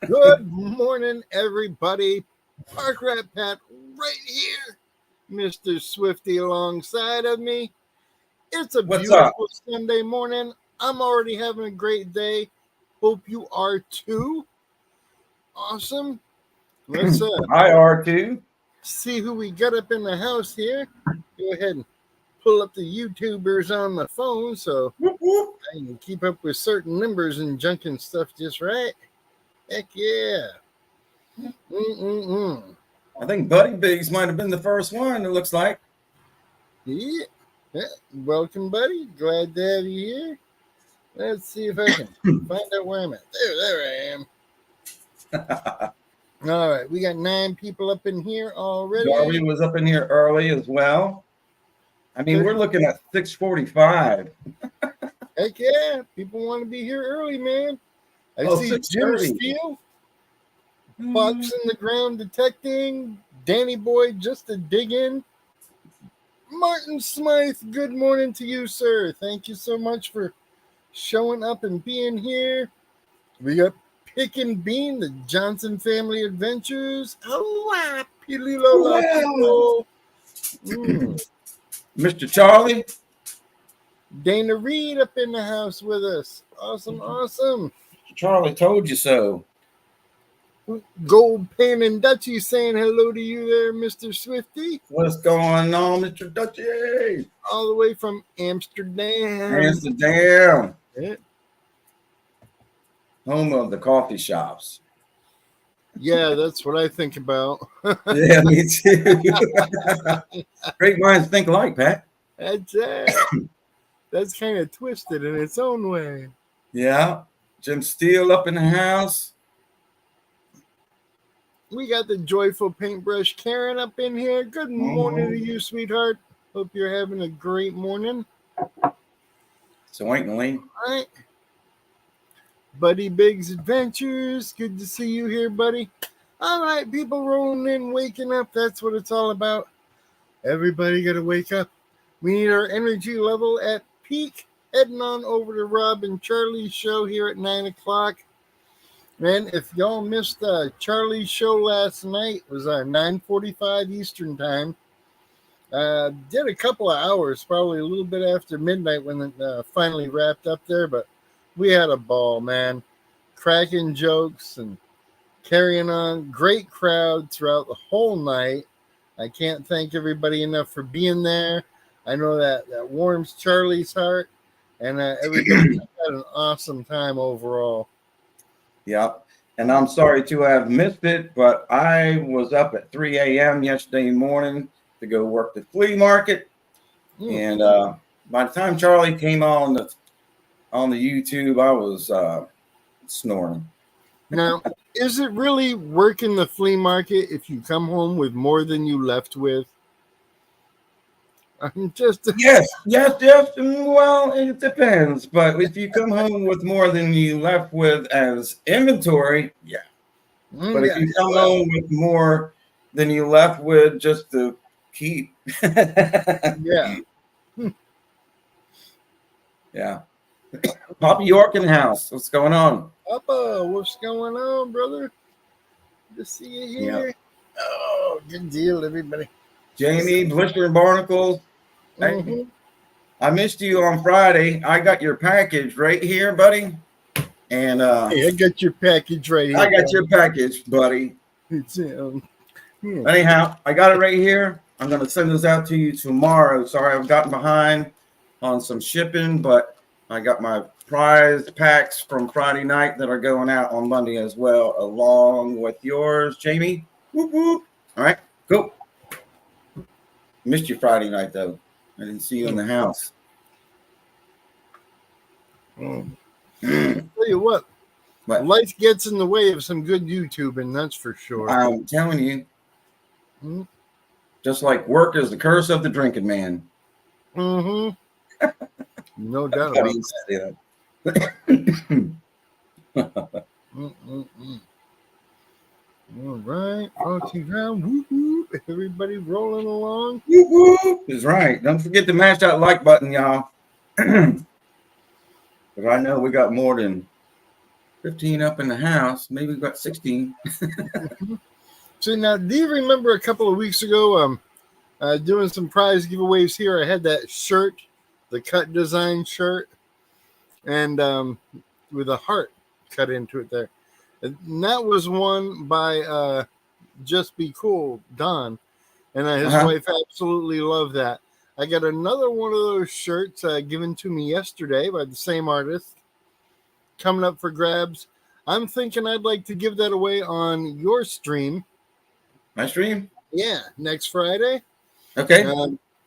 Good morning, everybody. Park Rat Pat right here. Mr. Swifty alongside of me. It's a What's up? beautiful Sunday morning. I'm already having a great day. Hope you are too. Awesome. Let's I are too. see who we got up in the house here. Go ahead and pull up the YouTubers on the phone so Whoop, whoop. I can keep up with certain numbers and junk and stuff just right. Heck yeah. Mm-mm-mm. I think Buddy Biggs might have been the first one, it looks like. Yeah. Welcome, buddy. Glad to have you here. Let's see if I can find out where I'm at. There I am. All right, we got 9 people up in here already. Darby was up in here early as well. I mean, we're looking at 6:45. Heck yeah, people want to be here early, man. I see Jim 6:30. Steele, Fox in the Ground Detecting, Danny Boy just to dig in. Martin Smythe, good morning to you, sir. Thank you so much for showing up and being here. We got Pick and Bean, the Johnson Family Adventures. Hola, Pililo Wow. Mr. Charlie. Dana Reed up in the house with us. Awesome. Charlie told you so. Gold Pen and Dutchie saying hello to you there, Mr. Swifty. What's going on, Mr. Dutchie? All the way from Amsterdam. Amsterdam. Yeah. Home of the coffee shops. Yeah, that's what I think about. Yeah, me too. Great minds think alike, Pat. That's kind of twisted in its own way. Yeah. Jim Steele up in the house. We got the joyful paintbrush Karen up in here. Good morning to you, sweetheart. Hope you're having a great morning. Certainly. All right. Buddy Biggs Adventures. Good to see you here, buddy. All right, people rolling in, waking up. That's what it's all about. Everybody got to wake up. We need our energy level at peak. Heading on over to Rob and Charlie's show here at 9 o'clock. And if y'all missed Charlie's show last night, it was 9:45 Eastern time. Did a couple of hours, probably a little bit after midnight when it finally wrapped up there, but we had a ball, man. Cracking jokes and carrying on. Great crowd throughout the whole night. I can't thank everybody enough for being there. I know that warms Charlie's heart, and everybody had an awesome time overall. Yeah. And I'm sorry to have missed it, but I was up at 3 a.m. yesterday morning to go work the flea market. And by the time Charlie came on the YouTube, I was snoring. Now, is it really working the flea market if you come home with more than you left with? I'm just Yes. Well, it depends. But if you come home with more than you left with as inventory, yeah. But if you come home with more than you left with just to keep, yeah. Yeah. Papa York in the house. What's going on? Papa, what's going on, brother? Good to see you here. Yep. Oh, good deal, everybody. Jamie, Blister and Barnacles. Mm-hmm. I missed you on Friday. I got your package right here, buddy. And hey, I got your package right here. I got your package, buddy. It's Anyhow, I got it right here. I'm going to send this out to you tomorrow. Sorry, I've gotten behind on some shipping, but I got my prize packs from Friday night that are going out on Monday as well, along with yours, Jamie. Whoop, whoop. All right, cool. Missed you Friday night, though. I didn't see you in the house. Tell you what, life gets in the way of some good YouTubing, that's for sure. I'm telling you. Just like work is the curse of the drinking man. Mm-hmm. No doubt about that. All right. Ground. Whoop, whoop. Everybody rolling along. Whoop, whoop. Is right. Don't forget to mash that like button, y'all. Because I know we got more than 15 up in the house. Maybe we've got 16. So now, do you remember a couple of weeks ago, doing some prize giveaways here? I had that shirt, the cut design shirt, and with a heart cut into it there. And that was won by Just Be Cool, Don, and his wife absolutely loved that. I got another one of those shirts given to me yesterday by the same artist, coming up for grabs. I'm thinking I'd like to give that away on your stream. My stream? Yeah, next Friday. Okay.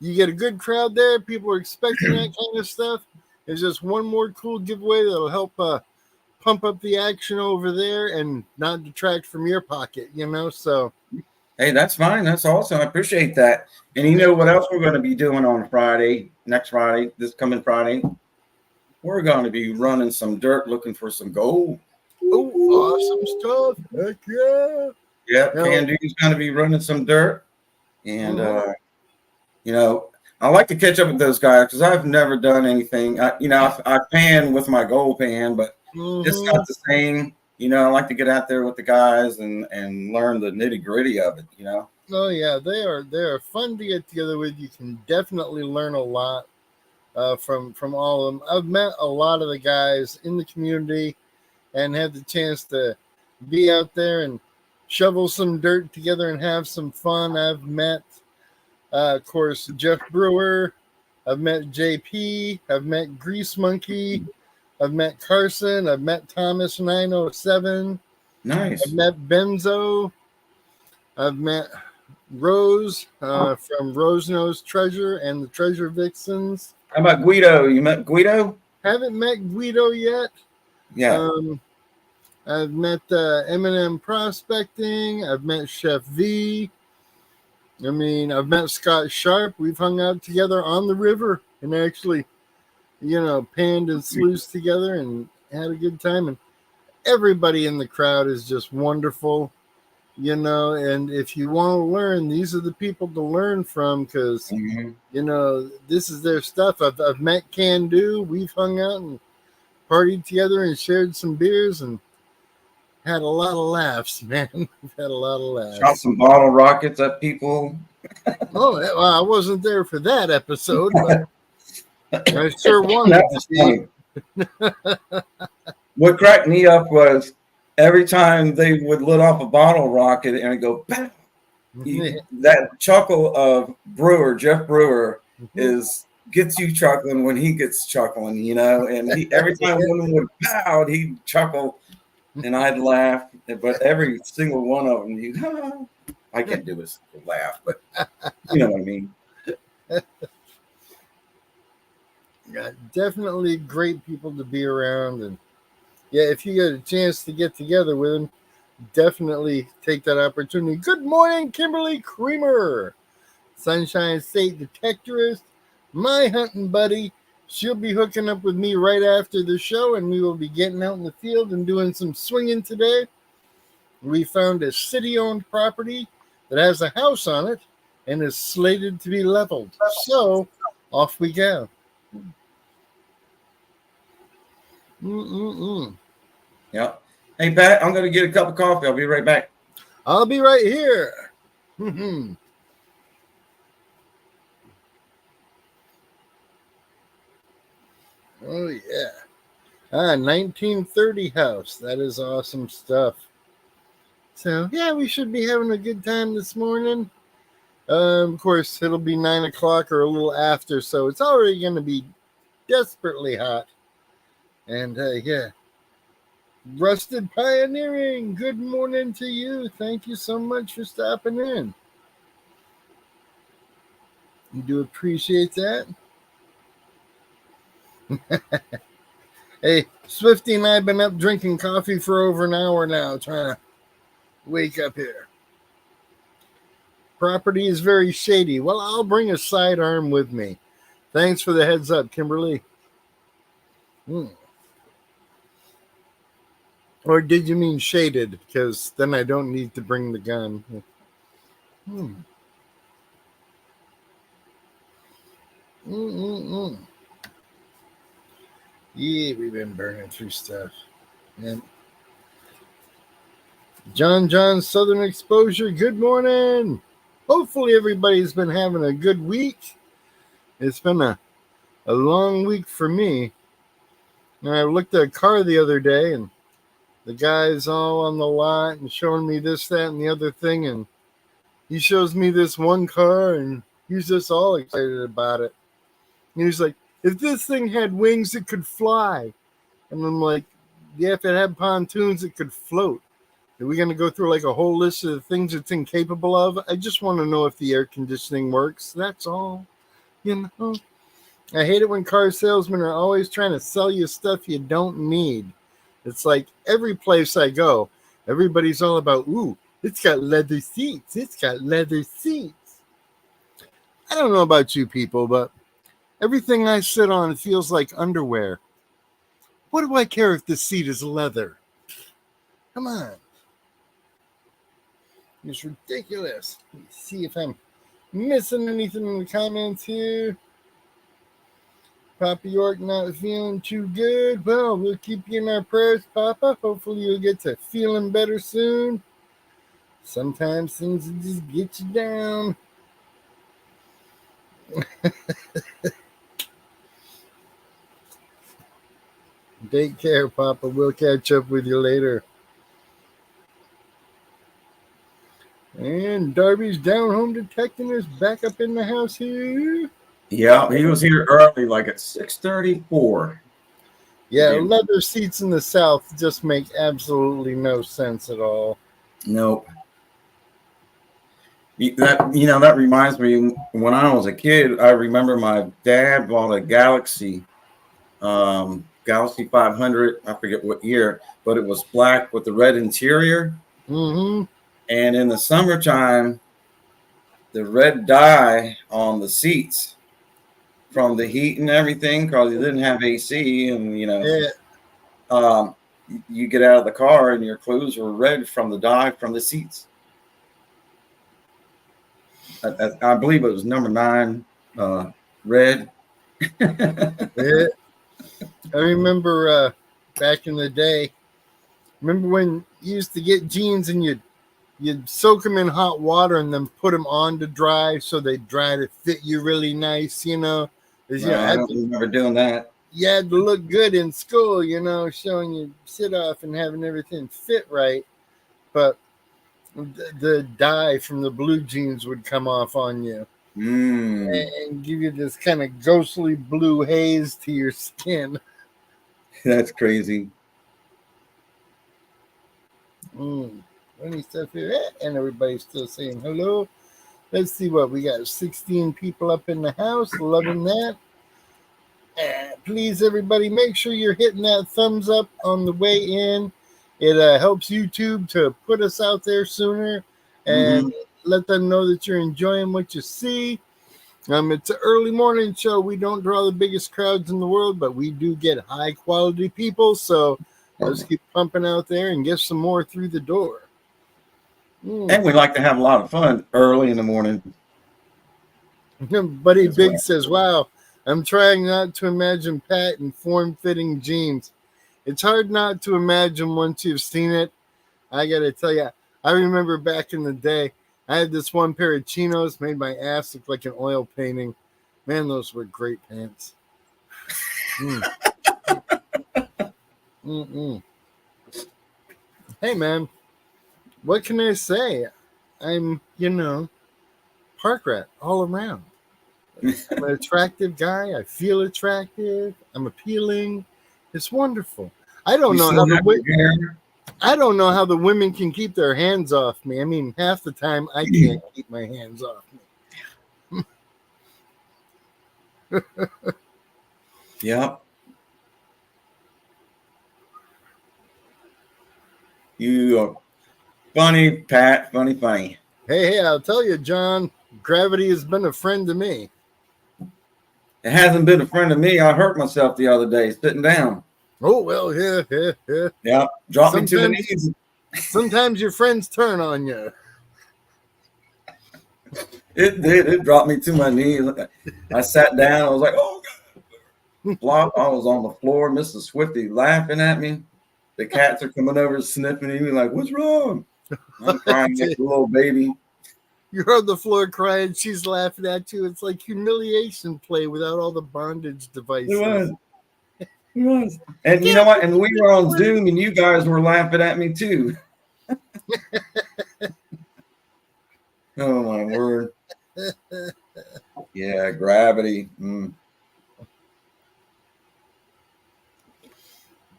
You get a good crowd there. People are expecting that kind of stuff. There's just one more cool giveaway that'll help pump up the action over there and not detract from your pocket, So, hey, that's fine. That's awesome. I appreciate that. And you know what else we're going to be doing on Friday, next Friday, this coming Friday? We're going to be running some dirt looking for some gold. Oh, awesome stuff. Heck yeah. Yeah, Candy's going to be running some dirt. And, I like to catch up with those guys because I've never done anything. I pan with my gold pan, but it's not the same. I like to get out there with the guys and learn the nitty gritty of it, Oh, yeah, they are fun to get together with. You can definitely learn a lot from all of them. I've met a lot of the guys in the community and had the chance to be out there and shovel some dirt together and have some fun. I've met, of course, Jeff Brewer. I've met JP. I've met Grease Monkey. I've met Carson. I've met Thomas 907. Nice. I've met Benzo. I've met Rose from Rose Knows Treasure and the Treasure Vixens. How about Guido? You met Guido? Haven't met Guido yet. Yeah. I've met M&M Prospecting. I've met Chef V. I've met Scott Sharp. We've hung out together on the river and actually, panned and sluiced together and had a good time. And everybody in the crowd is just wonderful, and if you want to learn, these are the people to learn from because, this is their stuff. I've met Can Do. We've hung out and partied together and shared some beers and had a lot of laughs, man. We've had a lot of laughs. Shot some bottle rockets at people. Oh, well, I wasn't there for that episode, but I sure wanted to see. What cracked me up was every time they would let off a bottle rocket and it'd go, bam. That chuckle of Jeff Brewer, gets you chuckling when he gets chuckling, and every time women would pout, he'd chuckle and I'd laugh. But every single one of them, I can't do a laugh, but you know what I mean. Yeah, definitely great people to be around. And yeah, if you get a chance to get together with them, definitely take that opportunity. Good morning, Kimberly Creamer, Sunshine State Detectorist, my hunting buddy. She'll be hooking up with me right after the show, and we will be getting out in the field and doing some swinging today. We found a city-owned property that has a house on it and is slated to be leveled. So off we go. Yeah. Hey, Pat, I'm going to get a cup of coffee. I'll be right back. I'll be right here. Oh, yeah. 1930 house. That is awesome stuff. So, yeah, we should be having a good time this morning. Of course, it'll be 9 o'clock or a little after, so it's already going to be desperately hot. And, yeah. Rusted Pioneering, good morning to you. Thank you so much for stopping in. You do appreciate that. Hey, Swifty and I have been up drinking coffee for over an hour now, trying to wake up here. Property is very shady. Well, I'll bring a sidearm with me. Thanks for the heads up, Kimberly. Or did you mean shaded? Because then I don't need to bring the gun. Yeah, we've been burning through stuff. And John Southern Exposure, good morning. Hopefully everybody's been having a good week. It's been a long week for me. And I looked at a car the other day, and the guy's all on the lot and showing me this, that, and the other thing. And he shows me this one car, and he's just all excited about it. And he's like, if this thing had wings, it could fly. And I'm like, yeah, if it had pontoons, it could float. Are we going to go through like a whole list of things it's incapable of? I just want to know if the air conditioning works. That's all. You know, I hate it when car salesmen are always trying to sell you stuff you don't need. It's like every place I go, everybody's all about, ooh, it's got leather seats. It's got leather seats. I don't know about you people, but everything I sit on feels like underwear. What do I care if the seat is leather? Come on. It's ridiculous. Let's see if I'm missing anything in the comments here. Papa York not feeling too good. Well, we'll keep you in our prayers, Papa. Hopefully you'll get to feeling better soon. Sometimes things will just get you down. Take care, Papa. We'll catch up with you later. And Darby's down home detecting is back up in the house here. Yeah, he was here early, like at 6:34. Yeah, leather seats in the South just make absolutely no sense at all. Nope. That reminds me, when I was a kid, I remember my dad bought a Galaxy 500. I forget what year, but it was black with the red interior. Mm-hmm. And in the summertime, the red dye on the seats from the heat and everything, because he didn't have AC, and you get out of the car and your clothes were red from the dye from the seats. I believe it was number 9, red. Yeah. I remember back in the day. Remember when you used to get jeans and you'd soak them in hot water and then put them on to dry so they dry to fit you really nice, you know? I don't remember doing that. You had to look good in school, you know, showing you sit off and having everything fit right. But the dye from the blue jeans would come off on you and give you this kind of ghostly blue haze to your skin. That's crazy. Funny stuff here. And everybody's still saying hello. Let's see what we got. 16 people up in the house. Loving that. Please, everybody, make sure you're hitting that thumbs up on the way in. It helps YouTube to put us out there sooner and let them know that you're enjoying what you see. It's an early morning show. We don't draw the biggest crowds in the world, but we do get high quality people. So let's keep pumping out there and get some more through the door. And we like to have a lot of fun early in the morning. Buddy Big says, wow, I'm trying not to imagine Pat in form-fitting jeans. It's hard not to imagine once you've seen it. I got to tell you, I remember back in the day, I had this one pair of chinos, made my ass look like an oil painting. Man, those were great pants. Hey, man, what can I say? I'm, park rat all around. I'm an attractive guy. I feel attractive. I'm appealing. It's wonderful. I don't know how the women can keep their hands off me. I mean, half the time I can't keep my hands off me. Yep. You are funny, Pat. Funny. Hey, I'll tell you, John, gravity has been a friend to me. It hasn't been a friend to me. I hurt myself the other day sitting down. Oh, well, yeah. Yeah, drop me to the knees. Sometimes your friends turn on you. It did. It dropped me to my knees. I sat down. I was like, oh, God. Flop. I was on the floor. Mrs. Swifty laughing at me. The cats are coming over sniffing at me like, what's wrong? I'm crying like a little baby. You're on the floor crying. She's laughing at you. It's like humiliation play without all the bondage devices. It was. It was. And you know what? And we were on Zoom and you guys were laughing at me too. Oh my word. Yeah, gravity.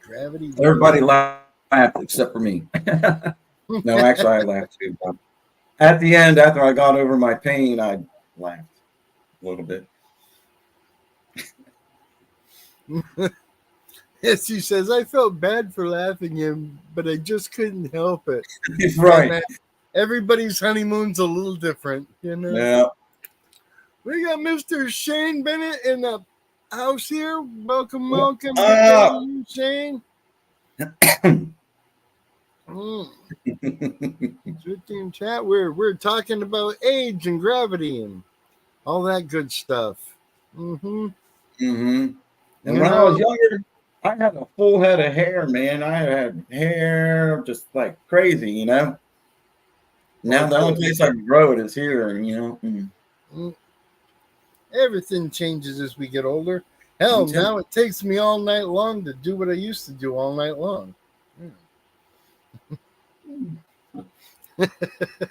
Gravity. Everybody laughed except for me. No, actually I laughed too. But at the end, after I got over my pain, I laughed a little bit. She says, I felt bad for laughing him, but I just couldn't help it. Right. Everybody's honeymoon's a little different, you know? Yeah. We got Mr. Shane Bennett in the house here. Welcome. Good day to you, Shane. Switching chat. We're talking about age and gravity and all that good stuff. And when I was younger, I had a full head of hair, man. I had hair just like crazy, you know. Now the only place I can grow it is here, you know. Everything changes as we get older. Hell, now it takes me all night long to do what I used to do all night long.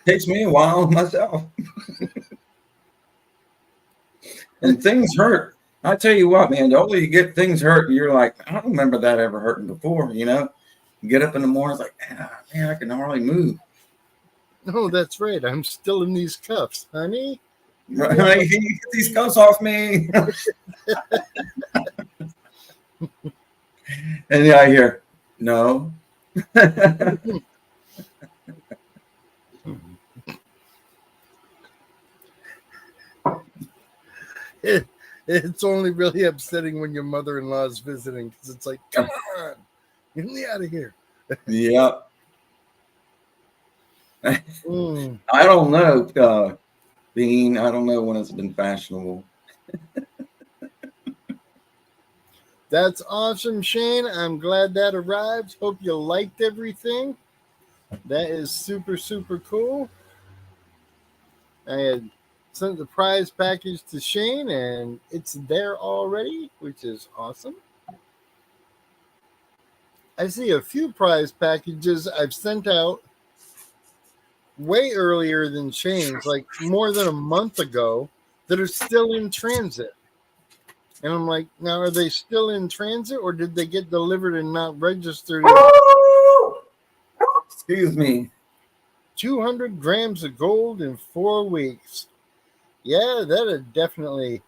Takes me a while myself. And things hurt. I tell you what, man, the older you get, things hurt. And you're like, I don't remember that ever hurting before, you know. You get up in the morning, it's like, man, I can hardly move. No, that's right. I'm still in these cuffs, honey. Right? Can you get these cuffs off me? And yeah, I hear, no. It's only really upsetting when your mother-in-law is visiting because it's like, come on, get me out of here. Yeah. I don't know, Bean. I don't know when it's been fashionable. That's awesome, Shane. I'm glad that arrived. Hope you liked everything. That is super, super cool. I had sent the prize package to Shane, and it's there already, which is awesome. I see a few prize packages I've sent out way earlier than Shane's, like more than a month ago, that are still in transit. And I'm like, now are they still in transit or did they get delivered and not registered? Excuse me. 200 grams of gold in 4 weeks. Yeah, that'd definitely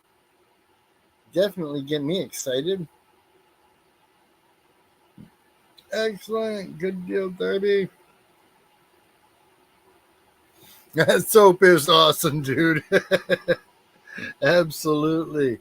get me excited. Excellent. Good deal, Darby. That soap is awesome, dude. Absolutely.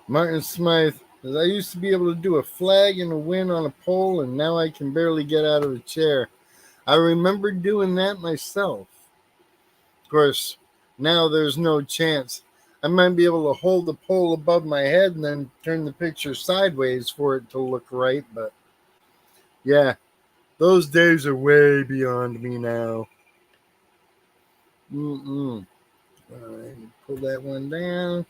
Martin Smythe says, I used to be able to do a flag and a win on a pole, and now I can barely get out of a chair. I remember doing that myself. Of course, now there's no chance. I might be able to hold the pole above my head and then turn the picture sideways for it to look right, but yeah, those days are way beyond me now. All right, pull that one down.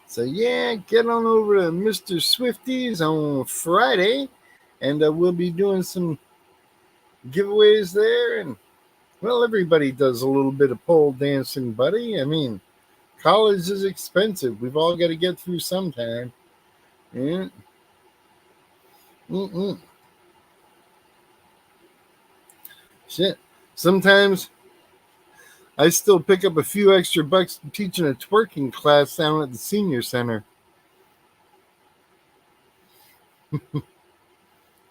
So yeah, get on over to Mr. Swifties on Friday, and we'll be doing some giveaways there. And well, everybody does a little bit of pole dancing, buddy. I mean, college is expensive. We've all got to get through sometime. Yeah. Shit. Sometimes I still pick up a few extra bucks teaching a twerking class down at the senior center.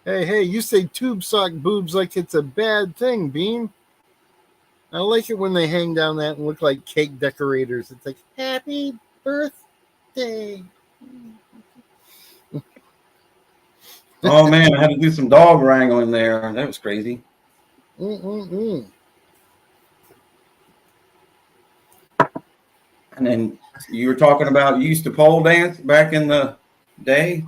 Hey, you say tube sock boobs like it's a bad thing, Bean. I like it when they hang down that and look like cake decorators. It's like, happy birthday. birthday. Oh man, I had to do some dog wrangling there. That was crazy. Mm-mm-mm. And then you were talking about you used to pole dance back in the day.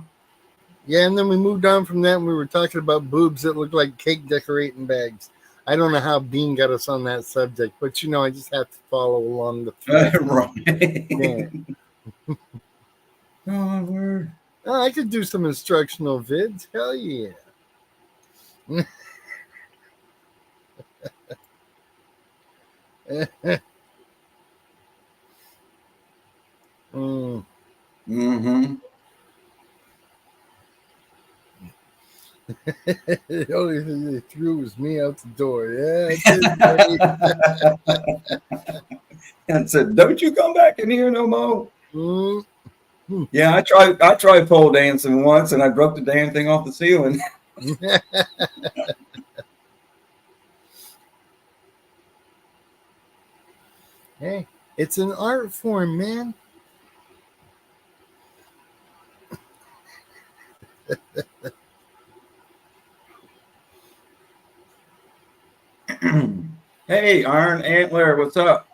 Yeah, and then we moved on from that and we were talking about boobs that look like cake decorating bags. I don't know how Bean got us on that subject, but I just have to follow along the thread. Right. Yeah. Oh, word. Oh, I could do some instructional vids. Hell yeah. Mm. Mm-hmm. The only thing they threw was me out the door. Yeah, it did, buddy. And said, "Don't you come back in here no more." Mm. Yeah, I tried pole dancing once, and I broke the damn thing off the ceiling. Hey, it's an art form, man. Hey, Iron Antler, what's up?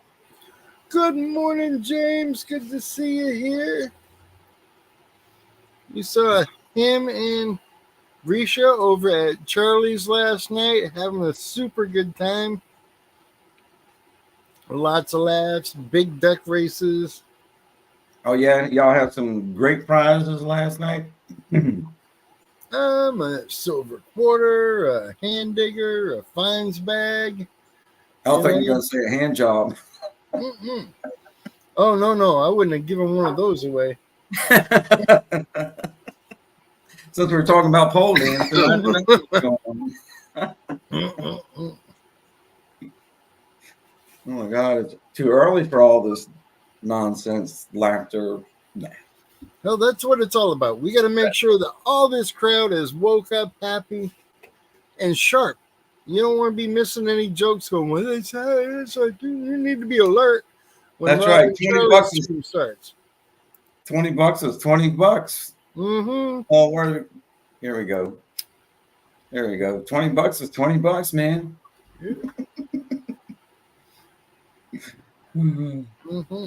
Good morning, James. Good to see you here. You saw him and Risha over at Charlie's last night, having a super good time. Lots of laughs, big duck races. Oh yeah, y'all have some great prizes last night. A silver quarter, a hand digger, a fines bag. I don't think you're gonna say a hand job. Mm-mm. Oh no, I wouldn't have given one of those away. Since we're talking about pole dancing, Mm-mm-mm. oh my God, it's too early for all this nonsense laughter. Well, that's what it's all about. We got to make sure that all this crowd is woke up, happy, and sharp. You don't want to be missing any jokes going, well, it's like you need to be alert when That's right. $20 starts. $20 is $20. Mm-hmm. Oh, here we go. There we go. $20 is $20, man. Mm-hmm.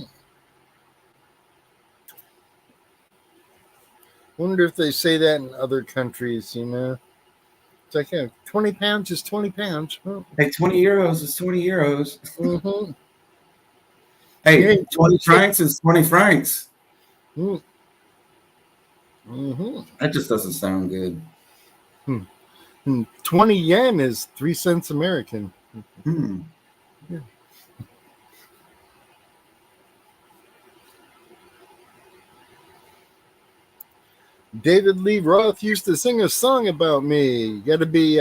Wonder if they say that in other countries, It's like, 20 pounds is 20 pounds. Oh. Hey, 20 euros is 20 euros. Mm-hmm. Hey, 20 francs is 20 francs. Mm-hmm. That just doesn't sound good. 20 yen is 3 cents American. Yeah. David Lee Roth used to sing a song about me. You got to be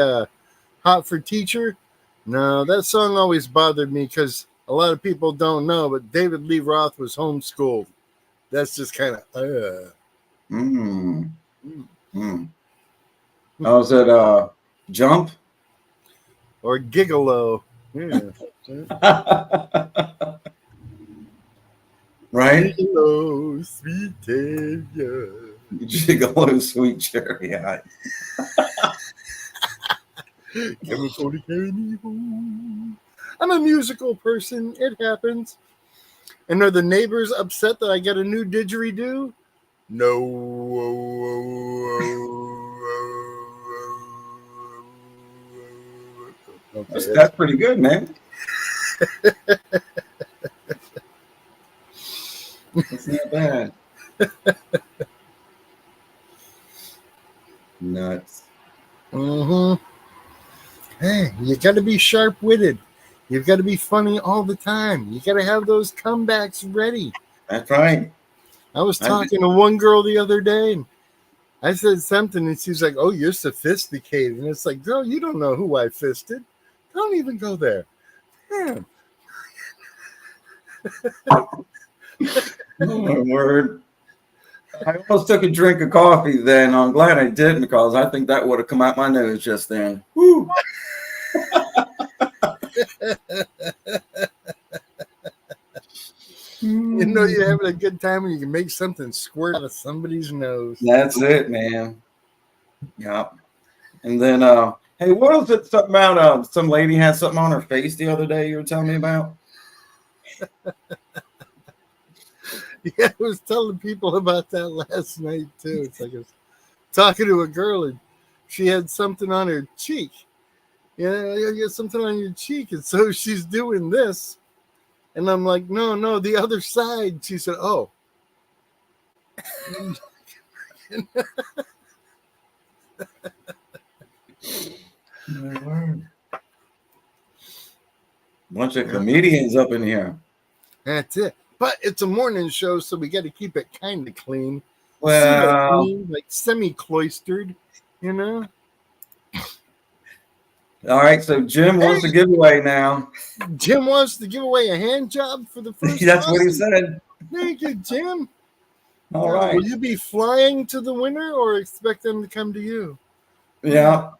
hot for teacher. No, that song always bothered me because a lot of people don't know, but David Lee Roth was homeschooled. That's just kind of. How's it? Jump or gigolo. Yeah. Right? Gigolo, sweet Tavia. Gigolo, sweet cherry. I'm a musical person. It happens. And are the neighbors upset that I got a new didgeridoo? No. Okay, that's pretty good, man. That's not bad. Nuts. Mm-hmm. Hey, you got to be sharp-witted. You've got to be funny all the time. You got to have those comebacks ready. That's right. I was talking to one girl the other day, and I said something, and she's like, "Oh, you're sophisticated." And it's like, girl, you don't know who I fisted. Don't even go there. Damn. Oh, my word. I almost took a drink of coffee then. I'm glad I didn't because I think that would have come out my nose just then. Woo. You know you're having a good time when you can make something squirt out of somebody's nose. That's it, man. Yeah. And then, hey, what was it? Something about some lady had something on her face the other day you were telling me about? Yeah, I was telling people about that last night too. It's like I was talking to a girl and she had something on her cheek. Yeah, you got something on your cheek, and so she's doing this, and I'm like, no, the other side. She said, "Oh." Bunch of comedians up in here. That's it. But it's a morning show, so we got to keep it kind of clean. Well, Clean, like semi-cloistered, you know. All right, so Jim wants a giveaway now. Jim wants to give away a hand job for the first. That's what he said. Thank you, Jim. All right. Will you be flying to the winner or expect them to come to you? Yeah.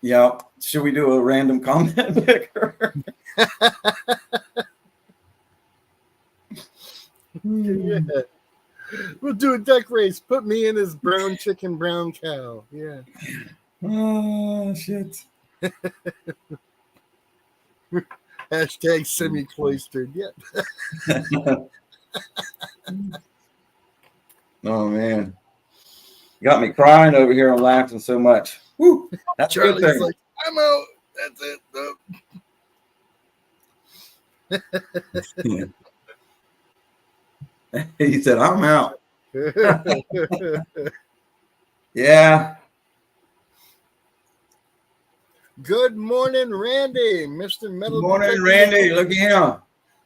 Yeah. Should we do a random comment picker? Yeah. We'll do a duck race. Put me in as brown chicken, brown cow. Yeah. Oh, shit. Hashtag semi-cloistered. Yeah. Oh, man. You got me crying over here and laughing so much. Woo. That's Charlie's a good thing. like, I'm out. That's it. He said, I'm out. Nope. Yeah. Good morning, Randy. Mr. Metal. Good morning, Detective. Randy. Look at him.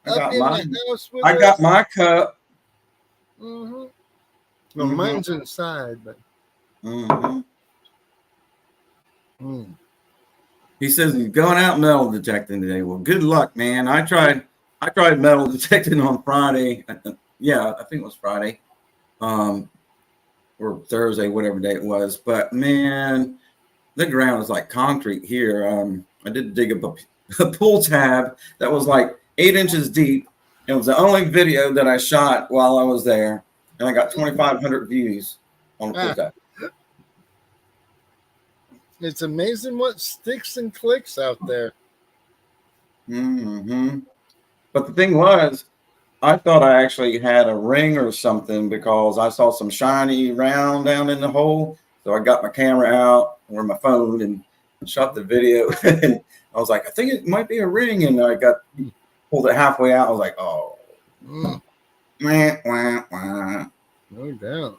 Up in the house with I got us. my cup. Mm-hmm. Well, mine's inside, but. Mm-hmm. Mm. He says he's going out metal detecting today. Well, good luck, man. I tried metal detecting on Friday. Yeah, I think it was Friday, or Thursday, whatever day it was. But man, the ground is like concrete here. I did dig up a pull tab that was like 8 inches deep. It was the only video that I shot while I was there, and I got 2,500 views on the pull tab. It's amazing what sticks and clicks out there. Mm-hmm. But the thing was, I thought I actually had a ring or something because I saw some shiny round down in the hole. So I got my camera out or my phone and shot the video. And I was like, I think it might be a ring. And I pulled it halfway out. I was like, oh. Wah, wah, wah. No doubt.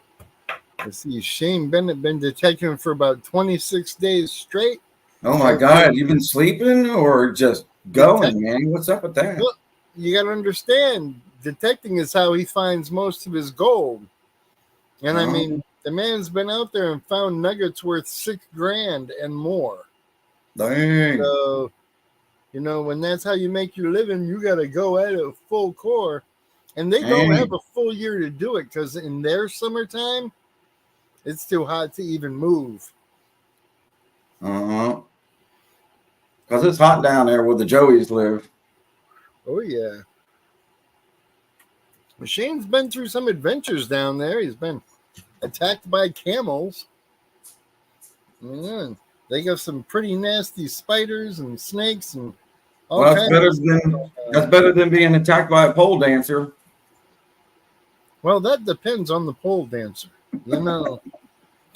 I see Shane Bennett been detecting for about 26 days straight. Oh my God. You've been sleeping or just going, man? What's up with that? Well, you got to understand, detecting is how he finds most of his gold. And I mean, the man's been out there and found nuggets worth $6,000 and more. Dang. So, you know, when that's how you make your living, you got to go at it full core. And they don't have a full year to do it because in their summertime, it's too hot to even move. Because it's hot down there where the Joeys live. Oh, yeah. Shane's been through some adventures down there. He's been attacked by camels. Yeah, they got some pretty nasty spiders and snakes and all Well, kinds that's better than being attacked by a pole dancer. Well, that depends on the pole dancer. You know,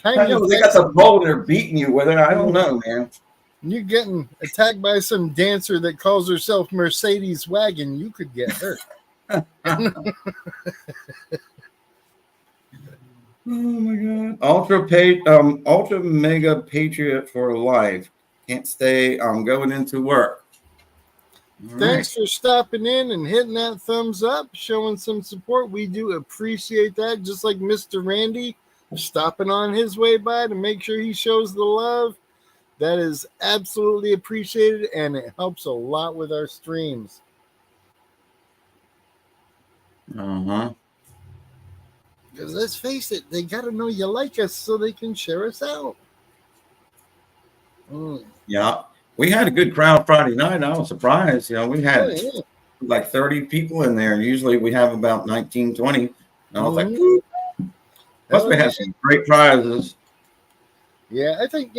I know they got the pole and they're beating you with it. I don't know, man. You're getting attacked by some dancer that calls herself Mercedes Wagon. You could get hurt. Oh my God! Ultra mega patriot for life. Can't stay. I'm going into work. Thanks for stopping in and hitting that thumbs up, showing some support. We do appreciate that. Just like Mr. Randy stopping on his way by to make sure he shows the love. That is absolutely appreciated, and it helps a lot with our streams. Uh-huh. Because let's face it, they got to know you like us so they can share us out. Yeah. We had a good crowd Friday night. I was surprised. You know, we had like 30 people in there. Usually we have about 19, 20. And I was like, woo. Plus we had some great prizes. Yeah, I think,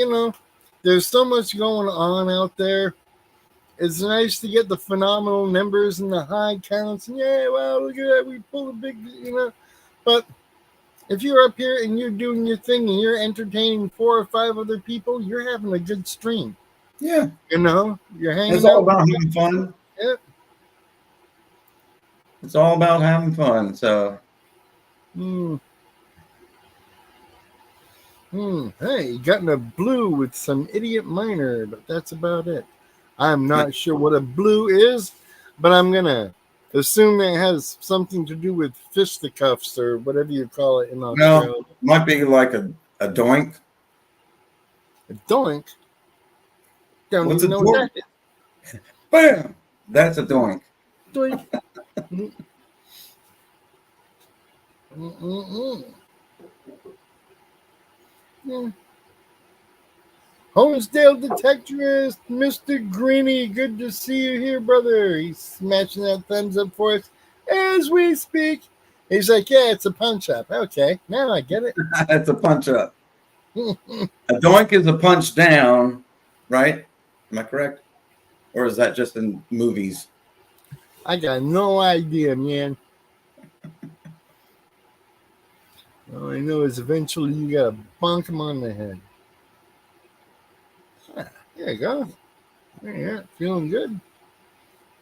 there's so much going on out there. It's nice to get the phenomenal numbers and the high counts. And yeah, wow, look at that. We pulled a big, But if you're up here and you're doing your thing and you're entertaining 4 or 5 other people, you're having a good stream. Yeah. You're hanging out. It's all about having fun. Yeah. It's all about having fun. So. Hey, got in a blue with some idiot miner, but that's about it. I'm not sure what a blue is, but I'm going to assume it has something to do with fisticuffs or whatever you call it in Australia. No, might be like a doink. A doink? Don't What's even a know what that is. Bam! That's a doink. Doink. Yeah. Homestead Detectorist, Mr. Greeny, good to see you here, brother. He's smashing that thumbs up for us as we speak. He's like, yeah, it's a punch up. Okay, now I get it. It's a punch up. A doink is a punch down, right? Am I correct? Or is that just in movies? I got no idea, man. All I know is eventually you got to bonk him on the head. There you go. Yeah, feeling good.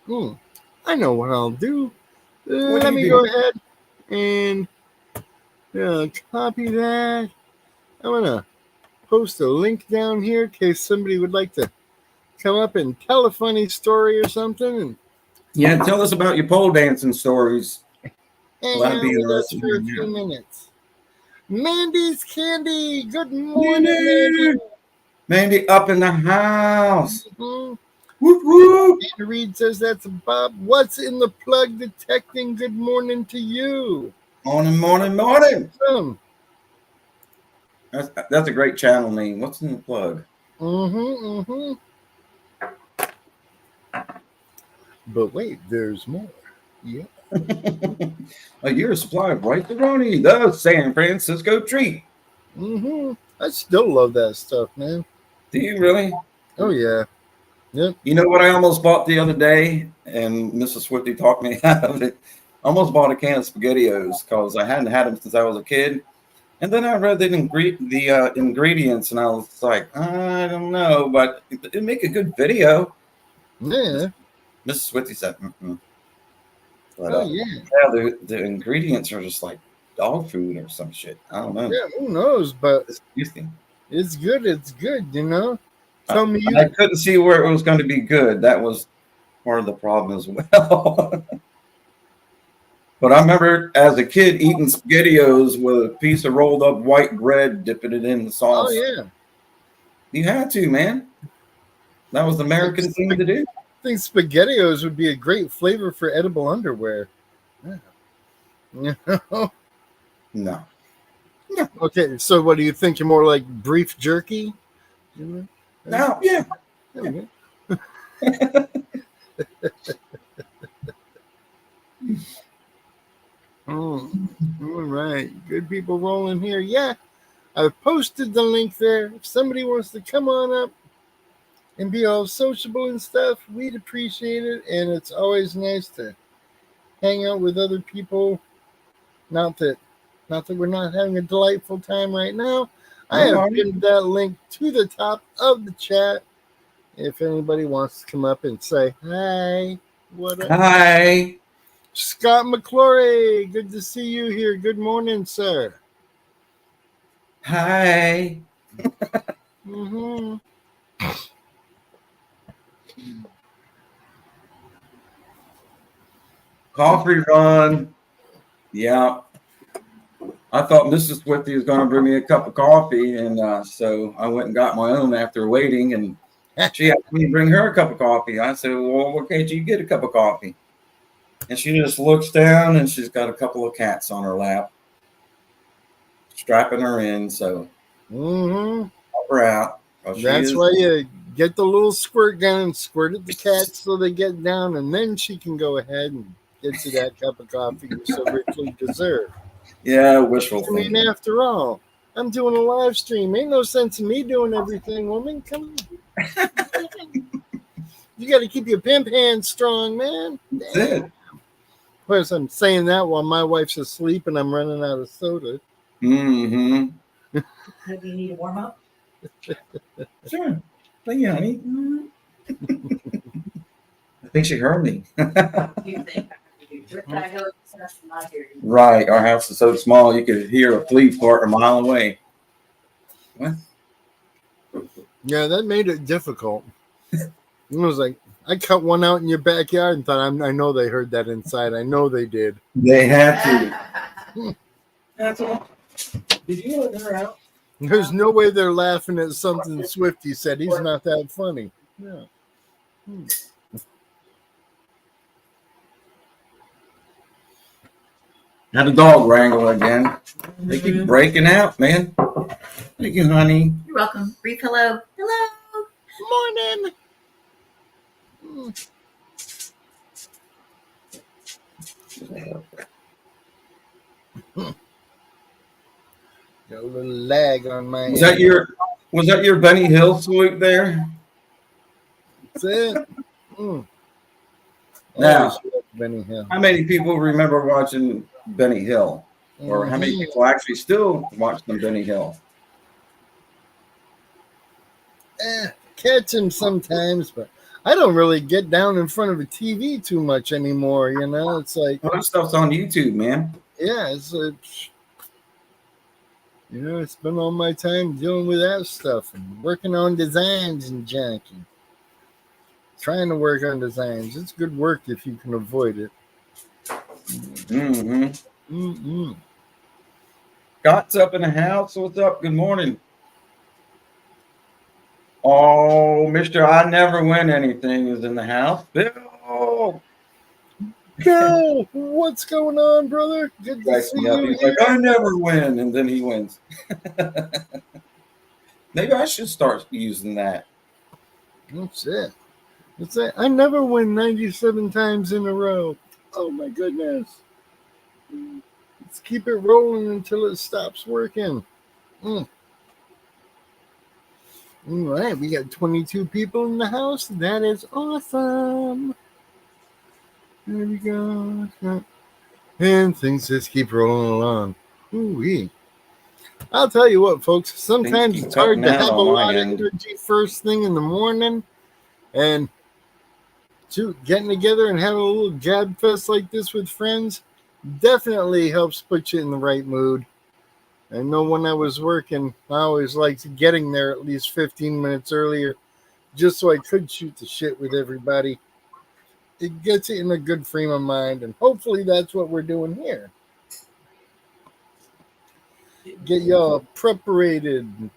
Cool. I know what I'll do. Let me go ahead and copy that. I'm going to post a link down here in case somebody would like to come up and tell a funny story or something. Yeah, tell us about your pole dancing stories. Hang out with us for a few minutes. Mandy's Candy. Good morning, Mandy. Mandy up in the house. Mm-hmm. Whoop, whoop. Anna Reed says that's Bob. What's in the plug detecting? Good morning to you. Morning, morning, morning. That's a great channel name. What's in the plug? But wait, there's more. Yeah. A year's supply of white pepperoni, the San Francisco treat. I still love that stuff, man. Do you really? Oh, yeah. Yep. You know what I almost bought the other day? And Mrs. Swifty talked me out of it. I almost bought a can of SpaghettiOs because I hadn't had them since I was a kid. And then I read the ingredients, and I was like, I don't know, but it'd make a good video. Yeah. Mrs. Swifty said, But, yeah, the ingredients are just like dog food or some shit. I don't know. Yeah, who knows? But it's good. It's good, Tell me I couldn't see where it was going to be good. That was part of the problem as well. But I remember as a kid eating SpaghettiOs with a piece of rolled up white bread, dipping it in the sauce. Oh, yeah. You had to, man. That was the American thing to do. I think SpaghettiOs would be a great flavor for edible underwear. Yeah. No. Okay, so what do you think? You're more like beef jerky? No, yeah. All right. Good people rolling here. Yeah, I've posted the link there. If somebody wants to come on up and be all sociable and stuff, we'd appreciate it. And it's always nice to hang out with other people. Not that we're not having a delightful time right now. I have pinned that link to the top of the chat. If anybody wants to come up and say hi, what up? Hi. Scott McClory, good to see you here. Good morning, sir. Hi. Coffee run. Yeah. I thought Mrs. Swifty was going to bring me a cup of coffee, and so I went and got my own after waiting, and she asked me to bring her a cup of coffee. I said, well, why can't you get a cup of coffee? And she just looks down, and she's got a couple of cats on her lap, strapping her in, so help her out. That's why you get the little squirt gun and squirt at the cats so they get down, and then she can go ahead and get you that cup of coffee you so richly deserve. Yeah, wishful I mean, thinking. after all, I'm doing a live stream. Ain't no sense in me doing everything, woman. Come on. You got to keep your pimp hands strong, man. That's it. Of course, I'm saying that while my wife's asleep and I'm running out of soda. Mm-hmm. Do you need a warm up? Sure. Thank you, honey. I think she heard me. You think? I know it's not here. Right. Our house is so small you could hear a flea fart a mile away. What? Yeah, that made it difficult. It was like, I cut one out in your backyard and thought, I know they heard that inside. I know they did. They had to. That's all. Did you let her out? There's no way they're laughing at something Swifty said. He's not that funny. Yeah. Had a dog wrangle again. They keep breaking out, man. Thank you, honey. You're welcome. Brief hello. Hello. Morning. Got a little lag on my Was that your Benny Hill swoop there? That's it. Now, Always loved Benny Hill. how many people remember watching Benny Hill? Or how many people actually still watch the Benny Hill? Catch him sometimes, but I don't really get down in front of a TV too much anymore. You know, it's like, Well, that stuff's on YouTube, man. yeah, it's spend all my time dealing with that stuff and working on designs and junk and trying to work on designs. It's good work if you can avoid it. Mm-hmm. Scott's up in the house. What's up? Good morning. Oh, Mr. I Never Win Anything is in the house. Bill! Bill, what's going on, brother? Good to see you. He's like, I never win, and then he wins. Maybe I should start using that. That's it. That's it. I never win 97 times in a row. Oh my goodness. Let's keep it rolling until it stops working. All right, we got 22 people in the house. That is awesome. There we go. And things just keep rolling along. Ooh-wee. I'll tell you what, folks. Sometimes it's hard to have a lot of energy first thing in the morning. And getting together and having a little jab fest like this with friends definitely helps put you in the right mood. I know when I was working, I always liked getting there at least 15 minutes earlier just so I could shoot the shit with everybody. It gets you in a good frame of mind, and hopefully that's what we're doing here. Get y'all preparated and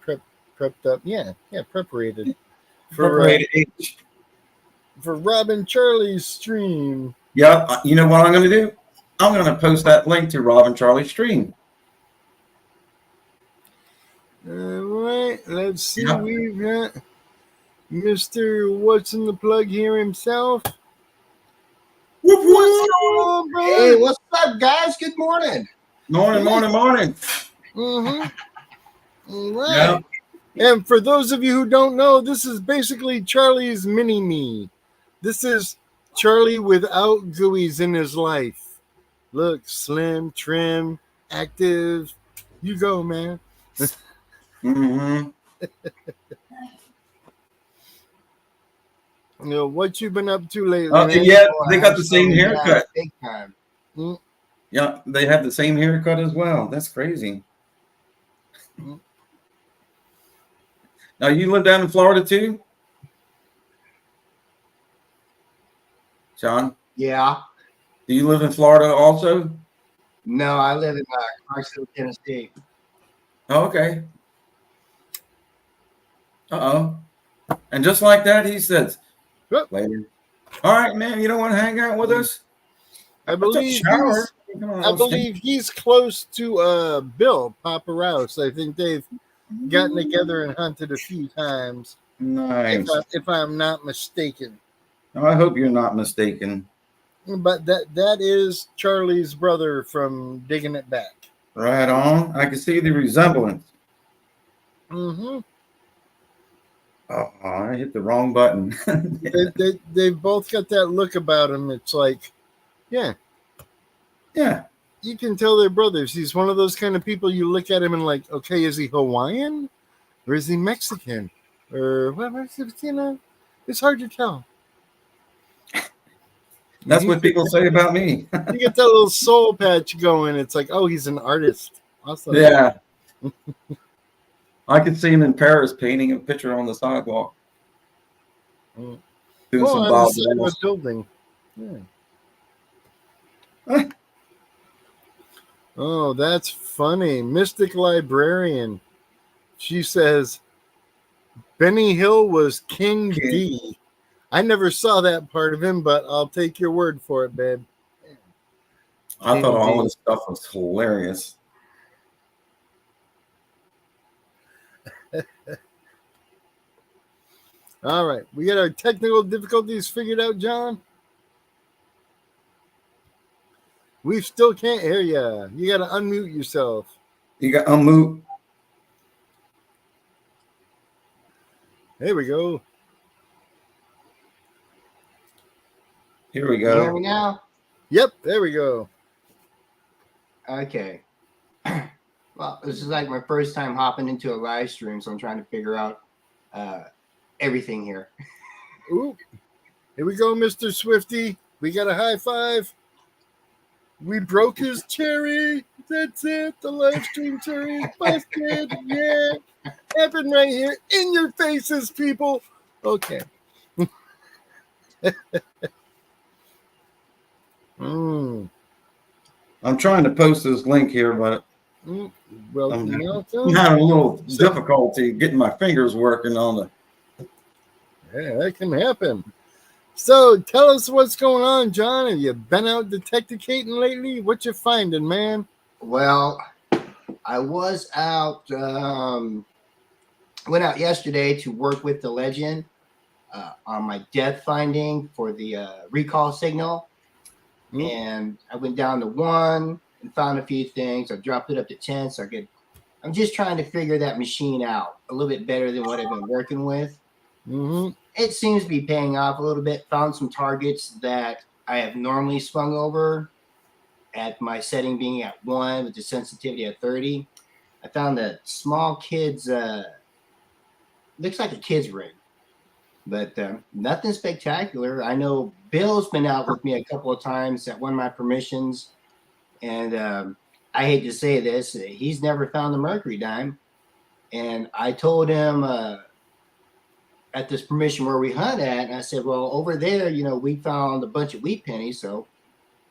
prepped up. Yeah, preparated. For Rob and Charlie's stream. Yeah, you know what I'm going to do? I'm going to post that link to Rob and Charlie's stream. All right, let's see. Yep. We've got Mr. What's in the Plug here himself. What's on, bro? Hey, what's up, guys? Good morning. Morning. Mm-hmm. All right. Yep. And for those of you who don't know, this is basically Charlie's mini-me. This is Charlie without gooey's in his life. Look, slim, trim, active. You go, man. Mm-hmm. You know, what you been up to lately? Yeah, they got the same haircut. Big time. Yeah, they have the same haircut as well. That's crazy. Now, you live down in Florida too? John? Yeah. Do you live in Florida also? No, I live in Clarksville, Tennessee. Oh, okay. Uh-oh. And just like that, he says, later. All right, man, you don't want to hang out with us? I believe he's close to Bill, Papa Rouse. I think they've gotten together and hunted a few times. Nice. If I'm not mistaken. I hope you're not mistaken. But that is Charlie's brother from Digging It Back. Right on. I can see the resemblance. Mm-hmm. Oh, I hit the wrong button. They've both got that look about them. It's like, yeah, you can tell they're brothers. He's one of those kind of people you look at him and like, okay, is he Hawaiian or is he Mexican or what? You know, it's hard to tell. That's what people say about me. You get that little soul patch going. It's like, oh, he's an artist. Awesome. Yeah. I could see him in Paris painting a picture on the sidewalk. Doing some on Bob the side of a Ross. building. Yeah. Oh, that's funny. Mystic Librarian. She says Benny Hill was King D. I never saw that part of him, but I'll take your word for it, babe. I thought all this stuff was hilarious. All right. We got our technical difficulties figured out, John. We still can't hear you. You got to unmute yourself. You got unmute. There we go. Here we Can you hear go. me now? Yep, there we go. Okay. Well, this is like my first time hopping into a live stream, so I'm trying to figure out everything here. Ooh. Here we go, Mr. Swifty. We got a high five. We broke his cherry. That's it. The live stream cherry is busted. Yeah. Happened right here in your faces, people. Okay. I'm trying to post this link here, but Well, I'm Nelson. having a little difficulty getting my fingers working on it. Yeah, that can happen. So tell us what's going on, John. Have you been out detectivating lately? What you finding, man? Well, I was out, went out yesterday to work with the legend on my death finding for the recall signal. And I went down to 1 and found a few things. I dropped it up to 10. So I'm just trying to figure that machine out a little bit better than what I've been working with. Mm-hmm. It seems to be paying off a little bit. Found some targets that I have normally swung over at my setting being at 1 with the sensitivity at 30. I found a small kid's, looks like a kid's rig, but nothing spectacular. I know Bill's been out with me a couple of times at one of my permissions, and I hate to say this, he's never found the mercury dime. And I told him at this permission where we hunt at, and I said, well, over there, you know, we found a bunch of wheat pennies, so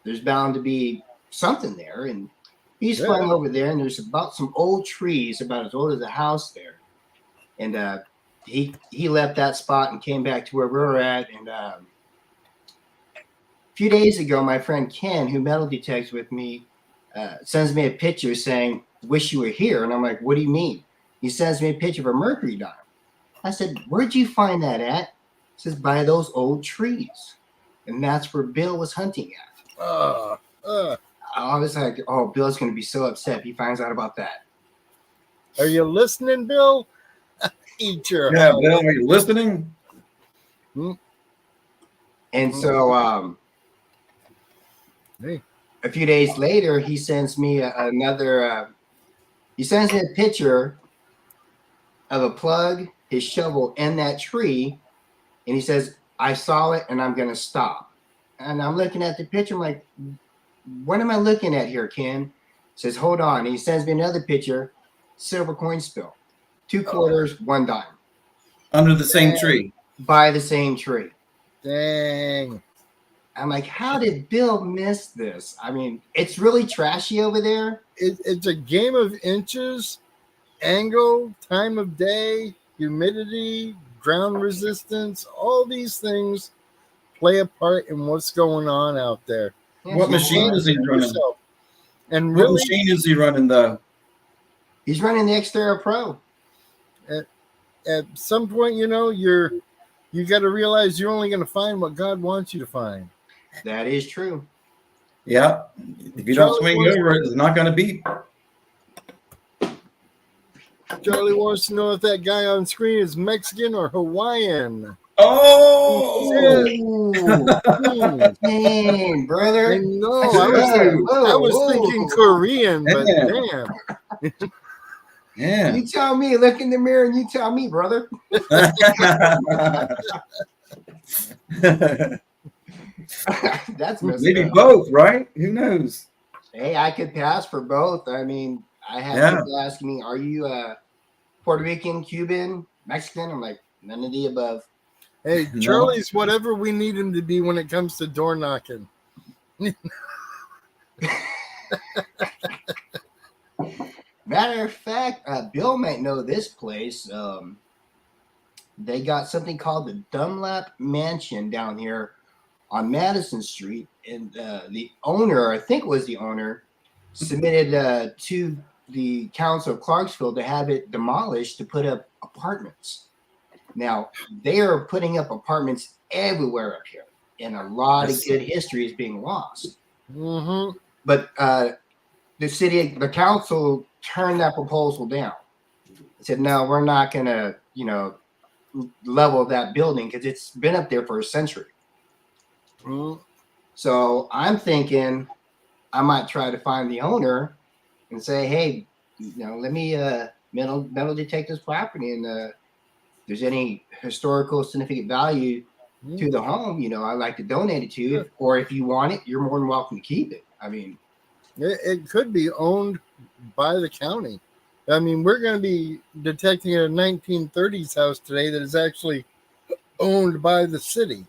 there's bound to be something there. And he's flying over there, and there's about some old trees about as old as the house there. And he left that spot and came back to where we were at. And a few days ago, my friend Ken, who metal detects with me, sends me a picture saying, wish you were here. And I'm like, what do you mean? He sends me a picture of a mercury dime. I said, where'd you find that at? He says, by those old trees. And that's where Bill was hunting at. I was like, oh, Bill's going to be so upset if he finds out about that. Are you listening, Bill? Eat your Yeah, Bill, are you listening? And so a few days later, he sends me he sends me a picture of a plug, his shovel in that tree. And he says, I saw it and I'm going to stop. And I'm looking at the picture. I'm like, what am I looking at here, Ken? He says, hold on. And he sends me another picture, silver coin spill, 2 quarters, 1 dime. Under the same tree. By the same tree. Dang. I'm like, how did Bill miss this? I mean, it's really trashy over there. It's a game of inches, angle, time of day, humidity, ground resistance. All these things play a part in what's going on out there. What machine is he running? And What really, machine is he running, though? He's running the Xterra Pro. at some point, you got to realize you're only going to find what God wants you to find. That is true. Yeah. If you don't swing over it, it's not going to beat. Charlie wants to know if that guy on screen is Mexican or Hawaiian. Oh, Dang, brother. No, Whoa, I was thinking Korean, but damn. Yeah. You tell me. Look in the mirror and you tell me, brother. That's maybe both, right? Who knows? Hey, I could pass for both. I mean, I had people asking me, "Are you Puerto Rican, Cuban, Mexican?" I'm like, none of the above. Hey, Charlie's whatever we need him to be when it comes to door knocking. Matter of fact, Bill might know this place. They got something called the Dunlap Mansion down here on Madison Street, and the owner, I think it was the owner, submitted to the council of Clarksville to have it demolished to put up apartments. Now, they are putting up apartments everywhere up here, and a lot of good history is being lost. Mm-hmm. But the council turned that proposal down. Said, no, we're not going to, level that building because it's been up there for a century. Mm-hmm. So I'm thinking I might try to find the owner and say, hey, let me metal detect this property, and if there's any historical significant value to the home, I'd like to donate it to you. Or if you want it, you're more than welcome to keep it. I mean, it could be owned by the county. I mean, we're going to be detecting a 1930s house today that is actually owned by the city.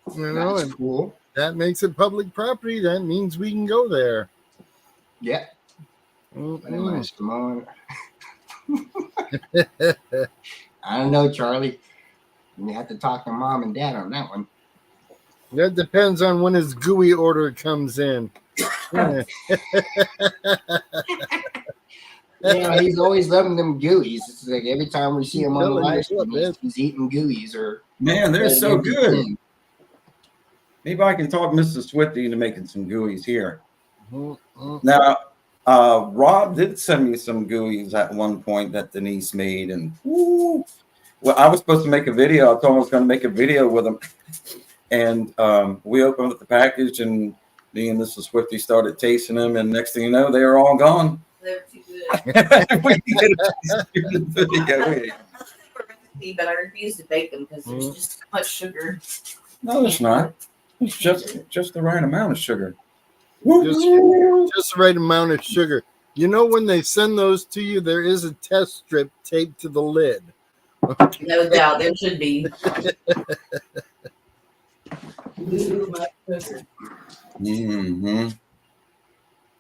That's cool. That makes it public property. That means we can go there. Yeah. Mm-hmm. I don't know, Charlie. You have to talk to mom and dad on that one. That depends on when his GUI order comes in. He's always loving them gooeyes. It's like every time we see him on the live stream, he's eating gooeyes. Man, they're so good. Maybe I can talk Mr. Swifty into making some gooeyes here. Mm-hmm. Now, Rob did send me some gooeyes at one point that Denise made, and well, I was supposed to make a video. I told him I was going to make a video with him, and we opened up the package, and me and Mr. Swifty started tasting them, and next thing you know, they were all gone. They're too good. We did a video. But I refuse to bake them because there's just too much sugar. No, it's not. It's just the right amount of sugar. Just the right amount of sugar. When they send those to you, there is a test strip taped to the lid. No doubt, there should be. Mm-hmm.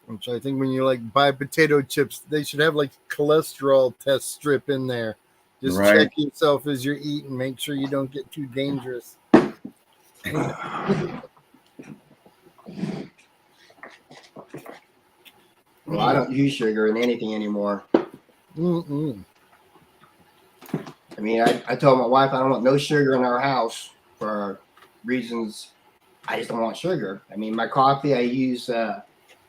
Which I think when you buy potato chips, they should have cholesterol test strip in there. Just check yourself as you're eating. Make sure you don't get too dangerous. Well, I don't use sugar in anything anymore. Mm-mm. I mean, I told my wife I don't want no sugar in our house for reasons. I just don't want sugar. I mean, my coffee, I use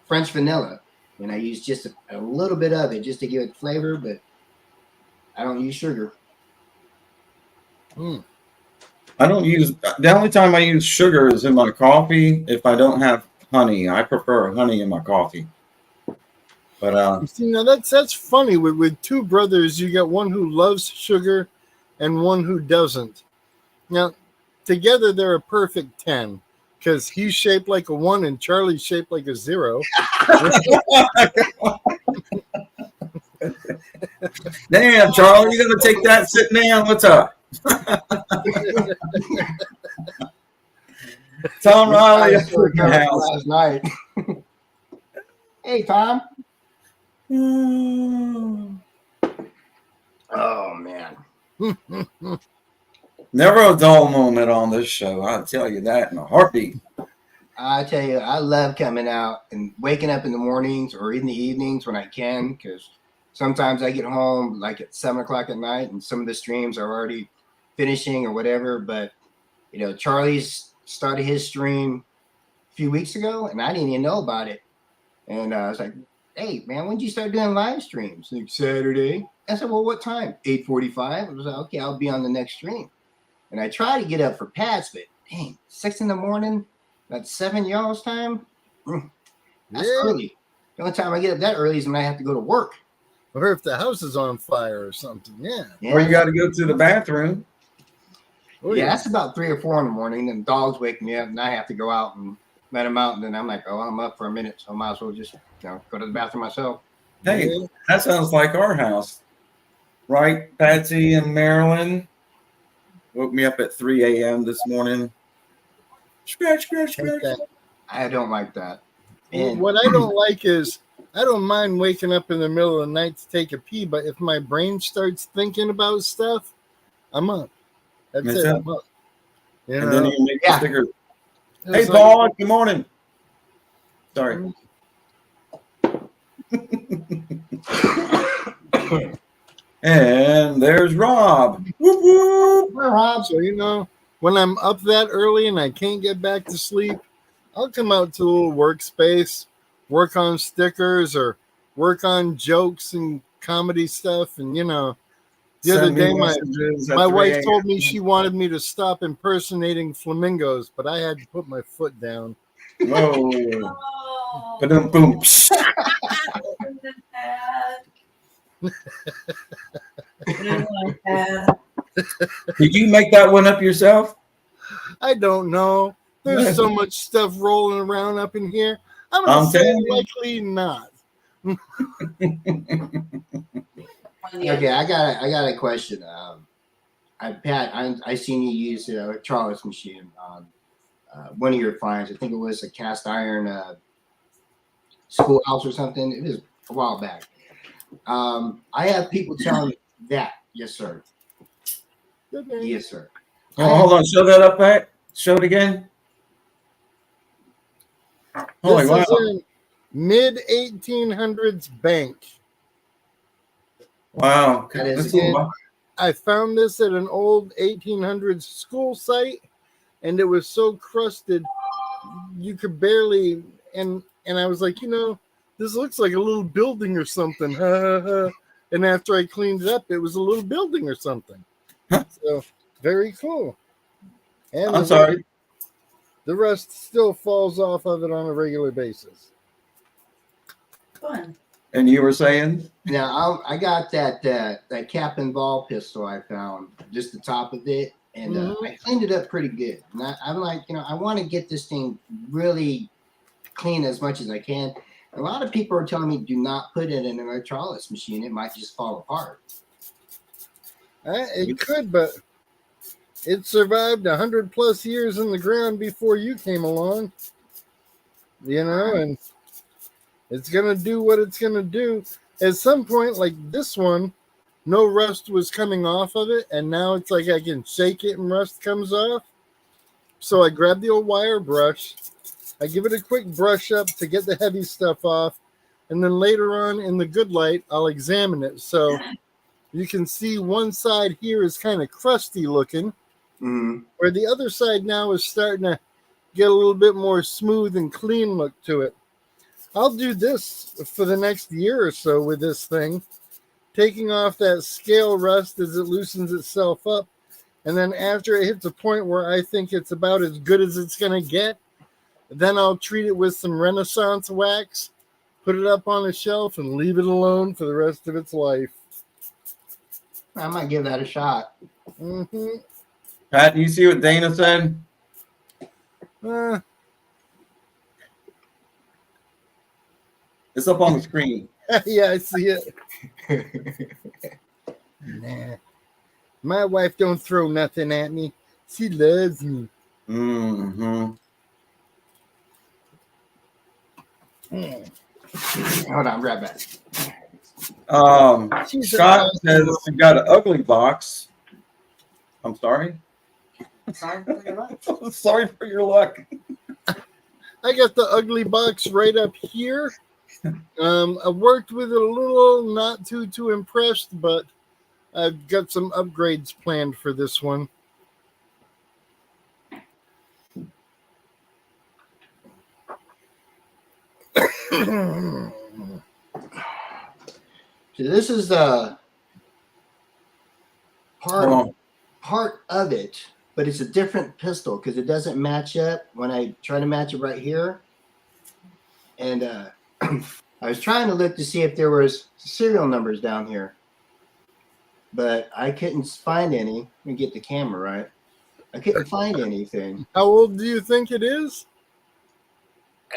French vanilla, and I use just a little bit of it just to give it flavor, but I don't use sugar. I don't use, the only time I use sugar is in my coffee if I don't have honey. I prefer honey in my coffee. But see, now that's funny. With two brothers, you got one who loves sugar and one who doesn't. Now, together they're a perfect 10 because he's shaped like a 1 and Charlie's shaped like a 0. damn, Charlie, you gonna take that sitting down? What's up? Tom Riley last night. Hey, Tom. Oh man. Never a dull moment on this show. I'll tell you that in a heartbeat. I tell you, I love coming out and waking up in the mornings or in the evenings when I can, because sometimes I get home like at 7 o'clock at night, and some of the streams are already finishing or whatever. But Charlie's started his stream a few weeks ago, and I didn't even know about it. And I was like, "Hey, man, when did you start doing live streams?" Like Saturday. I said, "Well, what time?" 8:45. I was like, "Okay, I'll be on the next stream." And I try to get up for Pat's, but dang, 6 in the morning, that's 7 y'all's time. That's early. The only time I get up that early is when I have to go to work. Or if the house is on fire or something. Yeah. Or you got to go to the bathroom. Oh, Yeah, that's about 3 or 4 in the morning. And dogs wake me up, and I have to go out and let them out. And then I'm like, "Oh, I'm up for a minute, so I might as well just go to the bathroom myself." Hey, Yeah. that sounds like our house, right? Patsy and Marilyn woke me up at 3 a.m. this morning. Scratch. Okay. I don't like that. Well, And what I don't like is I don't mind waking up in the middle of the night to take a pee, but if my brain starts thinking about stuff, I'm up. That's That's it. it. I'm up. You And then know? you make the Yeah. sticker. It's Hey, like- Paul, good morning. Sorry. And there's Rob. Whoop, whoop. Rob, So, when I'm up that early and I can't get back to sleep, I'll come out to a little workspace, work on stickers or work on jokes and comedy stuff. And, the other Send me day, messages at my 3 wife a.m. told me she wanted me to stop impersonating flamingos, but I had to put my foot down. Whoa. Oh. Ba-dum, boom. Did you make that one up yourself? I don't know. There's so much stuff rolling around up in here. I'm going to say telling you. likely not. okay, I got a question. Pat, I seen you use a Charles machine on one of your finds. I think it was a cast iron schoolhouse or something. It was a while back. I have people telling me that. Yes, sir. Okay. Yes, sir. Oh, hold on. Show that up, Pat. Show it again. Holy This wow. is in mid 1800s bank. Wow. That is This it. is- I found this at an old 1800s school site, and it was so crusted you could barely. And I was like, this looks like a little building or something. And after I cleaned it up, it was a little building or something. Huh. So very cool. And I'm sorry. the rust still falls off of it on a regular basis. Fun. And you were saying? Now I got that cap and ball pistol I found, just the top of it, and I cleaned it up pretty good. And I'm like, I want to get this thing really clean as much as I can. A lot of people are telling me do not put it in an electrolysis machine; it might just fall apart. It could, but it survived 100+ years in the ground before you came along. And it's gonna do what it's gonna do. At some point, like this one, no rust was coming off of it, and now it's like I can shake it and rust comes off. So I grab the old wire brush, I give it a quick brush up to get the heavy stuff off, and then later on in the good light, I'll examine it. So you can see one side here is kind of crusty looking, where the other side now is starting to get a little bit more smooth and clean look to it. I'll do this for the next year or so with this thing, taking off that scale rust as it loosens itself up. And then after it hits a point where I think it's about as good as it's going to get, then I'll treat it with some Renaissance wax, put it up on a shelf, and leave it alone for the rest of its life. I might give that a shot. Mm-hmm. Pat, do you see what Dana said? It's up on the screen. Yeah, I see it. Nah. My wife don't throw nothing at me. She loves me. Mm-hmm. Hold on, grab that. She's Scott an says you got an ugly box. I'm sorry. Sorry for your luck. Sorry for your luck. I got the ugly box right up here, I worked with it a little, not too impressed, but I've got some upgrades planned for this one. So this is the Hold part of it, but it's a different pistol because it doesn't match up when I try to match it right here. And I was trying to look to see if there was serial numbers down here, but I couldn't find any. Let me get the camera right. I couldn't find anything. How old do you think it is?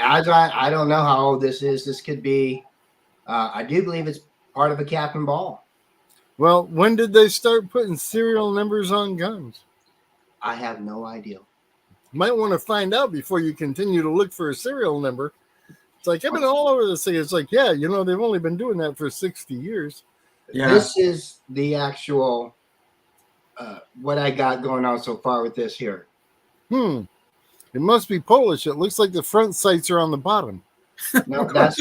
I don't know how old this is. This could be, I do believe it's part of a cap and ball. Well, when did they start putting serial numbers on guns? I have no idea. Might want to find out before you continue to look for a serial number. It's like, I've been all over this thing. It's like, yeah, they've only been doing that for 60 years. Yeah. This is the actual, what I got going on so far with this here. It must be Polish. It looks like the front sights are on the bottom. No, that's.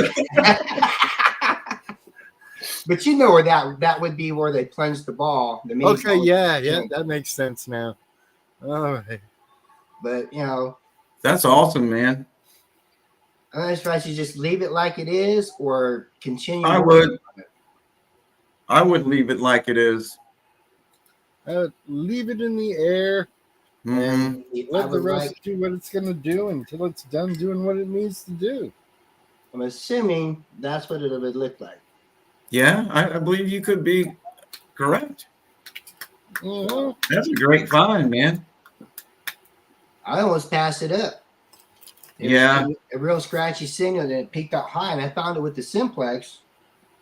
But you know where that would be where they plunge the ball. The mini Okay, ball. yeah, that makes sense now. All right. But That's awesome, man. I'm not sure I should just leave it like it is or continue. I would. I would leave it like it is. Leave it in the air and Mhm. let the rest do what it's going to do until it's done doing what it needs to do. I'm assuming that's what it would look like. Yeah, I believe you could be correct. Mhm. That's a great find, man. I almost passed it up. It Yeah. was a real scratchy signal that it peaked up high, and I found it with the simplex,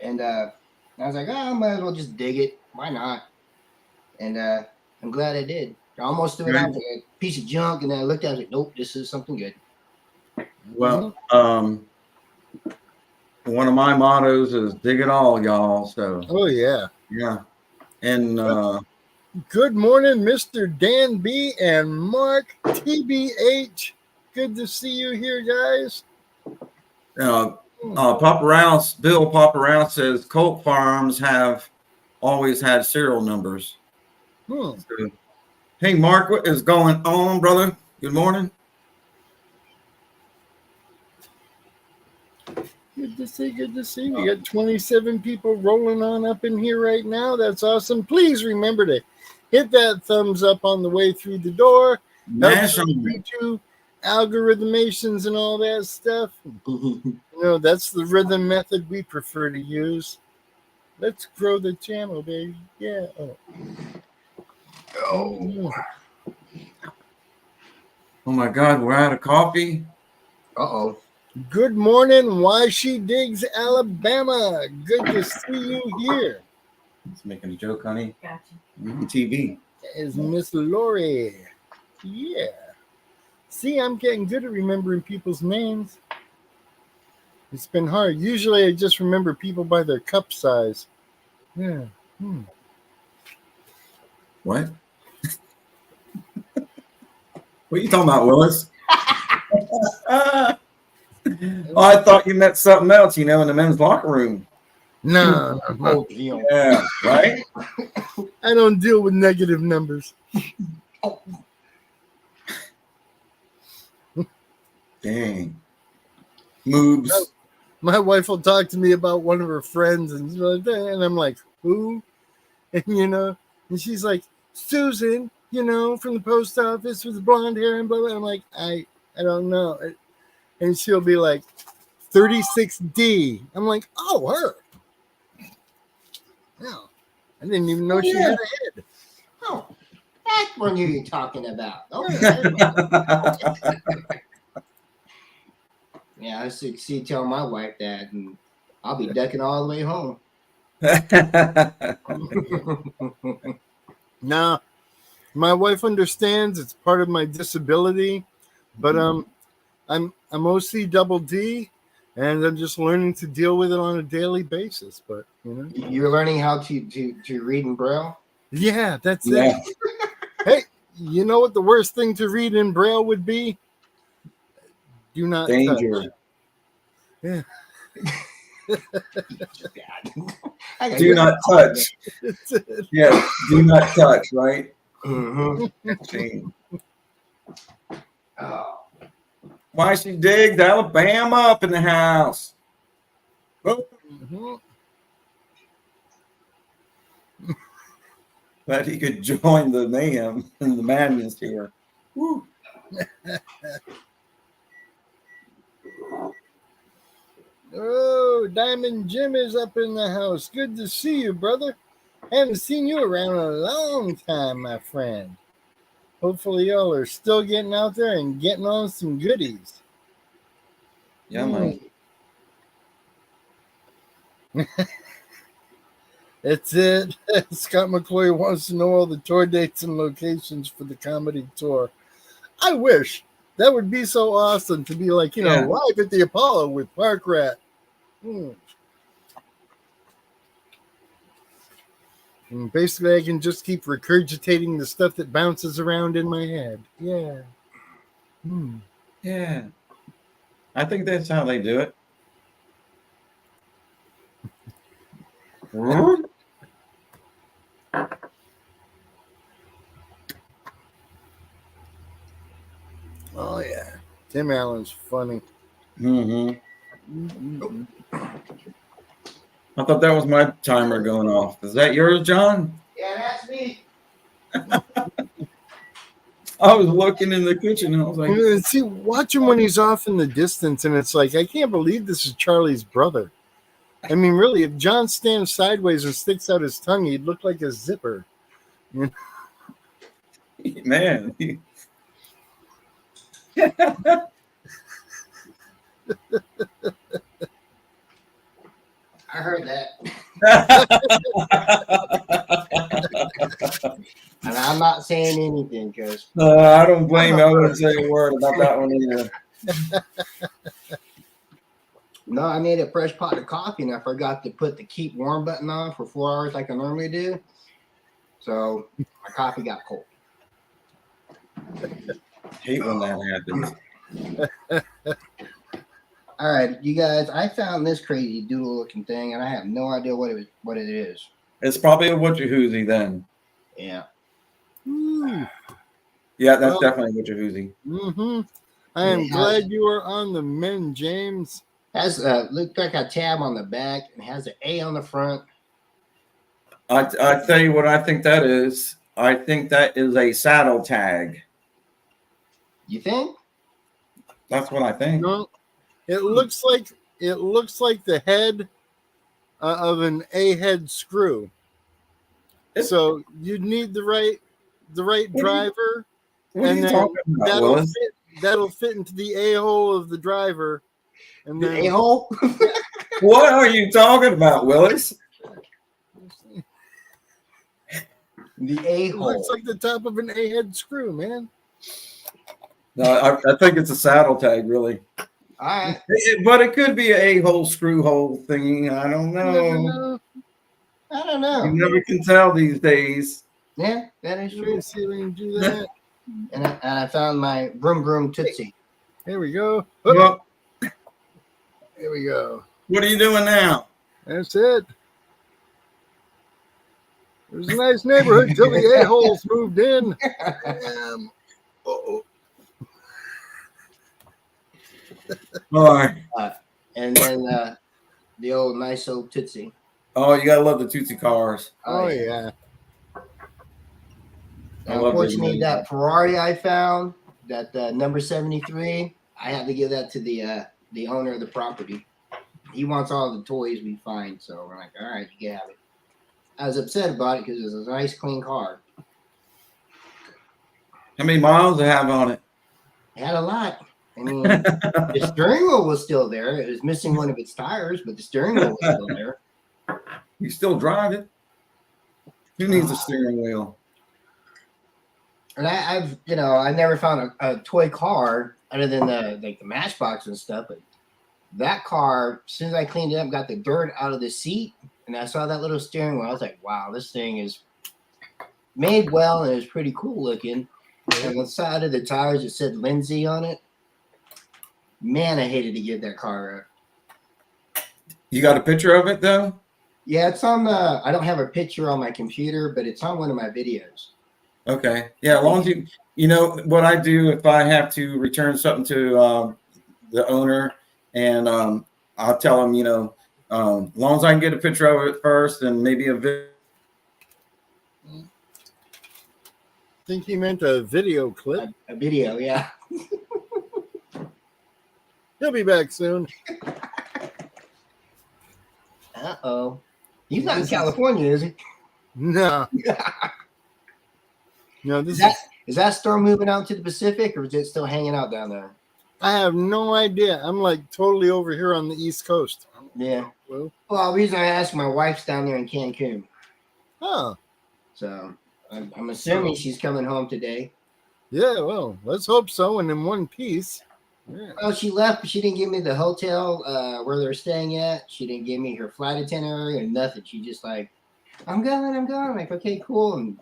and I was like, I might as well just dig it. Why not? And I'm glad I did. I almost threw it out like a piece of junk, and then I looked at it, like, nope, this is something good. Well, one of my mottos is dig it all, y'all. So Oh, yeah. yeah. And Good morning, Mr. Dan B. and Mark TBH. Good to see you here, guys. Papa Rouse, Bill Papa Rouse says Colt Farms have always had serial numbers. So, hey, Mark, what is going on, brother? Good morning. Good to see. Good to see. We got 27 people rolling on up in here right now. That's awesome. Please remember to hit that thumbs up on the way through the door. National. YouTube algorithmations and all that stuff. That's the rhythm method we prefer to use. Let's grow the channel, baby. Yeah. Oh my God, we're out of coffee. Uh-oh. Good morning, Why She Digs, Alabama. Good to see you here. It's making a joke, honey. Gotcha. TV. Is Miss Lori. Yeah. See, I'm getting good at remembering people's names. It's been hard. Usually I just remember people by their cup size. Yeah. What? What are you talking about, Willis? Oh, I thought you meant something else, in the men's locker room. No. Yeah, right? I don't deal with negative numbers. Dang. Moobs. My wife will talk to me about one of her friends, and I'm like, who? And she's like, Susan, from the post office with the blonde hair and blah blah. I'm like, I don't know. And she'll be like, 36D. I'm like, oh, her. No, I didn't even know she had a head. Oh, that's what you're talking about. Okay. Yeah, I see. Tell my wife that, and I'll be ducking all the way home. Nah, my wife understands it's part of my disability, but I'm OC double D, and I'm just learning to deal with it on a daily basis. But you're learning how to read in Braille. Yeah, that's it. Hey, you know what the worst thing to read in Braille would be? Do not Danger. touch. Yeah. I got Do not touch. That's it. Yeah, do not touch, right? Mm-hmm. Gene. Oh, Why she digged Alabama up in the house? Oh, Mhm. that he could join the mayhem and the madness here. Woo. Oh, Diamond Jim is up in the house. Good to see you, brother. Haven't seen you around in a long time, my friend. Hopefully, y'all are still getting out there and getting on some goodies. Yeah, man. That's it. Scott McCloy wants to know all the tour dates and locations for the comedy tour. I wish that would be so awesome to be like, Yeah. live at the Apollo with Park Rat. And basically, I can just keep regurgitating the stuff that bounces around in my head. Yeah. Yeah. I think that's how they do it. Oh, yeah. Tim Allen's funny. Mm-hmm. I thought that was my timer going off. Is that yours, John? yeah, that's me. I was looking in the kitchen and I was like, And see, watch him when he's off in the distance, and it's like, I can't believe this is Charlie's brother. I mean, really, if John stands sideways and sticks out his tongue, he'd look like a zipper. man. I heard that, and I'm not saying anything because I don't blame you. I wouldn't say a word about that one either. no, I made a fresh pot of coffee and I forgot to put the keep warm button on for 4 hours like I normally do. So my coffee got cold. Hate when that happens. All right, you guys, I found this crazy doodle looking thing and I have no idea what it is. It's probably a Witchahoosie then. Yeah. Yeah, that's Well- definitely a Witchahoosie. Mm-hmm. I am It has- glad you are on the men, James. Has looked like a tab on the back and has an A on the front. I tell you what I think that is. I think that is a saddle tag. You think? That's what I think. No, it looks like the head of an A-head screw. It's- So you'd need the right What are you- driver, What are and you then talking about, Willis? that'll fit into the A-hole of the driver, and The then a-hole? What are you talking about, Willis? The it a-hole. looks like the top of an A-head screw, man. No, I think it's a saddle tag, really. All right. But it could be an a-hole, screw hole thingy. I don't You never know. know. I don't You know. never can tell these days. Yeah, that is Let true. me see if we can do that. And I found my Vroom Vroom Tootsie. Here we go. Oh, Well, here we go. what are you doing now? That's it. It was a nice neighborhood until the a-holes moved in. Uh-oh. All right. And then the old nice old Tootsie. Oh, you gotta love the Tootsie cars. Oh, yeah. I love Unfortunately, these that Ferrari I found, that number 73, I had to give that to the owner of the property. He wants all the toys we find, so we're like, all right, you can have it. I was upset about it because it was a nice, clean car. How many miles do I have on it? It had a lot. I mean, the steering wheel was still there. It was missing one of its tires, but the steering wheel was still there. You still drive it? Who needs a steering wheel? And I've never found a toy car other than the Matchbox and stuff. But that car, as soon as I cleaned it up, got the dirt out of the seat, and I saw that little steering wheel. I was like, wow, this thing is made well and it's pretty cool looking. And on the side of the tires, it said Lindsay on it. Man, I hated to give that car up. You got a picture of it though? Yeah, it's on the. I don't have a picture on my computer, but it's on one of my videos. Okay. Yeah, as long as you know what I do if I have to return something to the owner, and I'll tell them, as long as I can get a picture of it first and maybe a video. I think he meant a video clip. A video, yeah. He'll be back soon. Uh-oh. He's not in California, is he? No. No, this Is that storm moving out to the Pacific, or is it still hanging out down there? I have no idea. I'm like totally over here on the East Coast. Yeah. Well, Well, the reason I asked, my wife's down there in Cancun. huh. So I'm assuming she's coming home today. Yeah, well, let's hope so. And in one piece. Yeah. Well, she left, but she didn't give me the hotel where they're staying at. She didn't give me her flight itinerary or nothing. She just like, I'm going. I'm like, okay, cool. And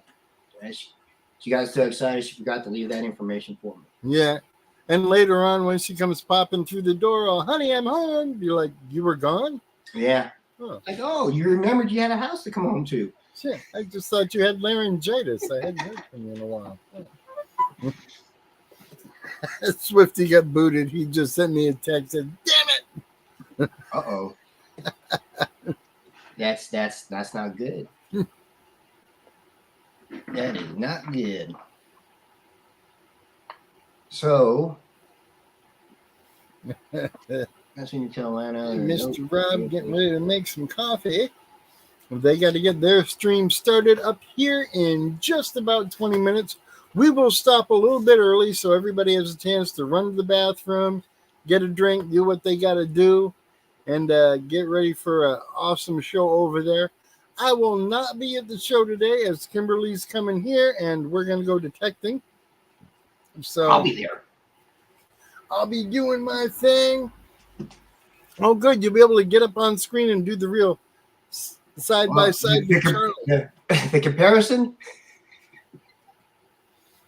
she got so excited she forgot to leave that information for me. Yeah. And later on, when she comes popping through the door, oh, honey, I'm home. You're like, you were gone? Yeah. Oh, Like, oh, you remembered you had a house to come home to. shit. I just thought you had laryngitis. I hadn't heard from you in a while. Oh. Swifty got booted. He just sent me a text and said, damn it. Uh-oh. That's not good. That is not good. So that's when you tell Lana. Mr. Rob getting ready to make some coffee. They got to get their stream started up here in just about 20 minutes. We will stop a little bit early so everybody has a chance to run to the bathroom, get a drink, do what they got to do, and get ready for an awesome show over there. I will not be at the show today as Kimberly's coming here, and we're going to go detecting. So I'll be there. I'll be doing my thing. Oh, good. You'll be able to get up on screen and do the real side by side with Charlie. The comparison?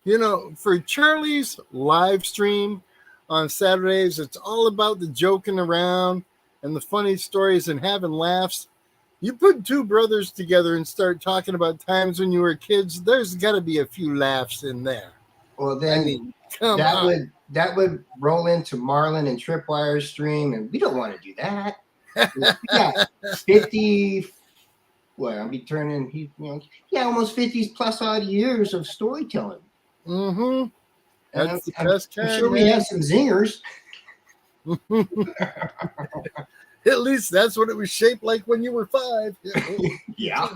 You know, for Charlie's live stream on Saturdays, it's all about the joking around and the funny stories and having laughs. You put two brothers together and start talking about times when you were kids, there's got to be a few laughs in there. Well, then I mean, come on. that would roll into Marlon and Tripwire's stream, and we don't want to do that. We got 50. Well, I'll be turning. Almost 50 plus odd years of storytelling. Mm-hmm. That's the best kind. I'm sure we have some zingers. At least that's what it was shaped like when you were 5. Yeah.